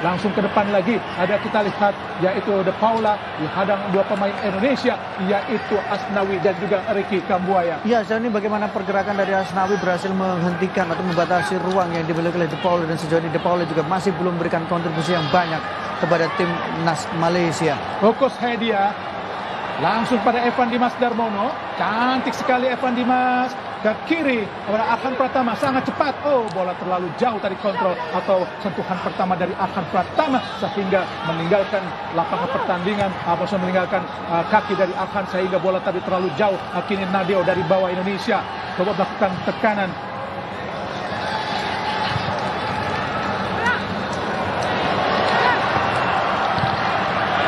Langsung ke depan lagi. Ada kita lihat yaitu De Paula dihadang dua pemain Indonesia yaitu Asnawi dan juga Ricky Kambuaya. Ya, sejauh ini bagaimana pergerakan dari Asnawi berhasil menghentikan atau membatasi ruang yang dimiliki oleh De Paula, dan sejauh ini De Paula juga masih belum memberikan kontribusi yang banyak kepada timnas Malaysia. Fokus Hedia langsung pada Evan Dimas Darmono. Cantik sekali Evan Dimas ke kiri kepada Arhan Pratama, sangat cepat. Oh, bola terlalu jauh tadi kontrol atau sentuhan pertama dari Arhan Pratama sehingga meninggalkan lapangan pertandingan, maksudnya meninggalkan kaki dari Arhan sehingga bola tadi terlalu jauh. Kini Nadeo dari bawah Indonesia coba melakukan tekanan.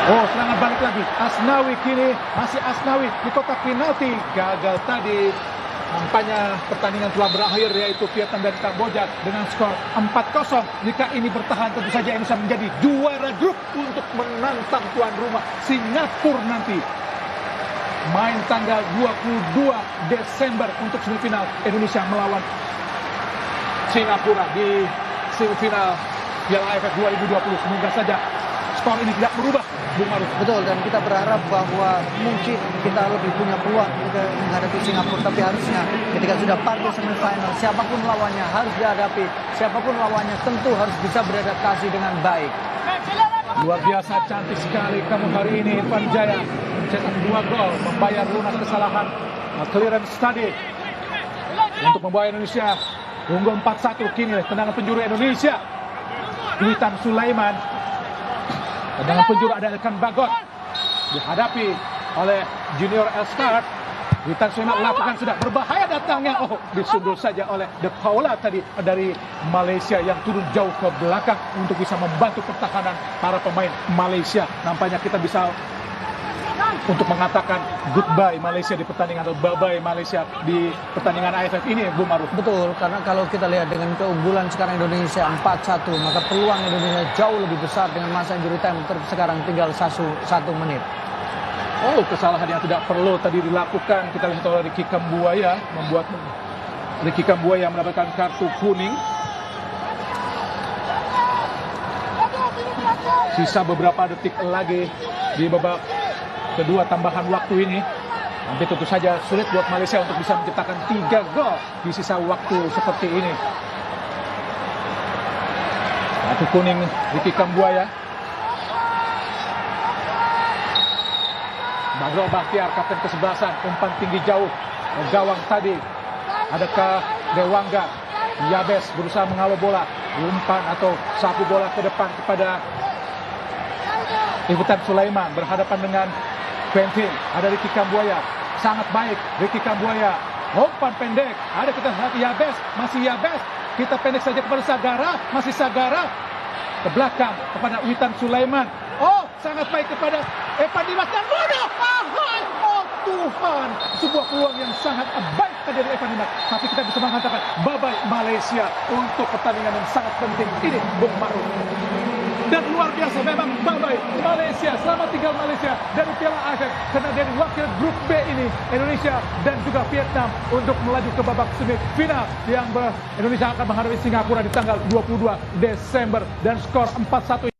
Oh, serangan balik lagi. Asnawi kini, masih Asnawi di kotak penalti. Gagal tadi. Nampaknya pertandingan telah berakhir yaitu Vietnam dan Kamboja dengan skor 4-0. Jika ini bertahan tentu saja Indonesia menjadi juara grup untuk menantang tuan rumah Singapura nanti. Main tanggal 22 Desember untuk semifinal Indonesia melawan Singapura di semifinal Piala AFF 2020. Semoga saja skor ini tidak berubah, Bung Maruf. Betul, dan kita berharap bahwa mungkin kita lebih punya peluang untuk menghadapi Singapura. Tapi harusnya ketika sudah partai semifinal, siapapun lawannya harus dihadapi. Siapapun lawannya tentu harus bisa beradaptasi dengan baik. Luar biasa cantik sekali kamu hari ini Irfan Jaya. Mencetak 2 gol, membayar lunas kesalahan clearance tadi untuk membawa Indonesia unggul 4-1. Kini tendangan penjuru Indonesia. Witan Sulaiman. Tendangan penjuru ada Elkan Bagot dihadapi oleh Junior Elstart. Witan Sulaiman melakukan sudah berbahaya datangnya. Oh, disundul saja oleh De Paula tadi dari Malaysia yang turun jauh ke belakang untuk bisa membantu pertahanan para pemain Malaysia. Nampaknya kita bisa untuk mengatakan goodbye Malaysia di pertandingan atau bye-bye Malaysia di pertandingan AFF ini, Bu Maruf. Betul, karena kalau kita lihat dengan keunggulan sekarang Indonesia 4-1, maka peluang Indonesia jauh lebih besar dengan masa injury time sekarang tinggal 1 menit. Oh, kesalahan yang tidak perlu tadi dilakukan. Kita lihat oleh Ricky Kambuaya, membuat Ricky Kambuaya mendapatkan kartu kuning. Sisa beberapa detik lagi di babak kedua tambahan waktu ini. Nanti tentu saja sulit buat Malaysia untuk bisa menciptakan 3 gol di sisa waktu seperti ini. Kartu kuning Ricky Kambuaya. Badro Bahtiar, kapten kesebelasan, umpan tinggi jauh ke gawang tadi. Adakah Dewangga? Yabes berusaha mengawal bola, umpan atau sapu bola ke depan kepada Witan Sulaiman berhadapan dengan Quentin. Ada Ricky Kambuaya, sangat baik Ricky Kambuaya. Umpan pendek, ada kita lihat Yabes, masih Yabes. Kita pendek saja kepada Sagara, masih Sagara. Ke belakang kepada Witan Sulaiman. Oh, sangat baik kepada Evan Dimas Darmono. Oh, Tuhan, sebuah peluang yang sangat baik tadi dari Evan Dimas. Tapi kita bisa mengatakan bye-bye Malaysia untuk pertandingan yang sangat penting ini, Bung Maruf. Dan luar biasa memang bye-bye Malaysia. Selamat tinggal Malaysia dari Piala AFF. Karena dari wakil grup B ini Indonesia dan juga Vietnam untuk melaju ke babak semifinal yang Indonesia akan menghadapi Singapura di tanggal 22 Desember dan skor 4-1.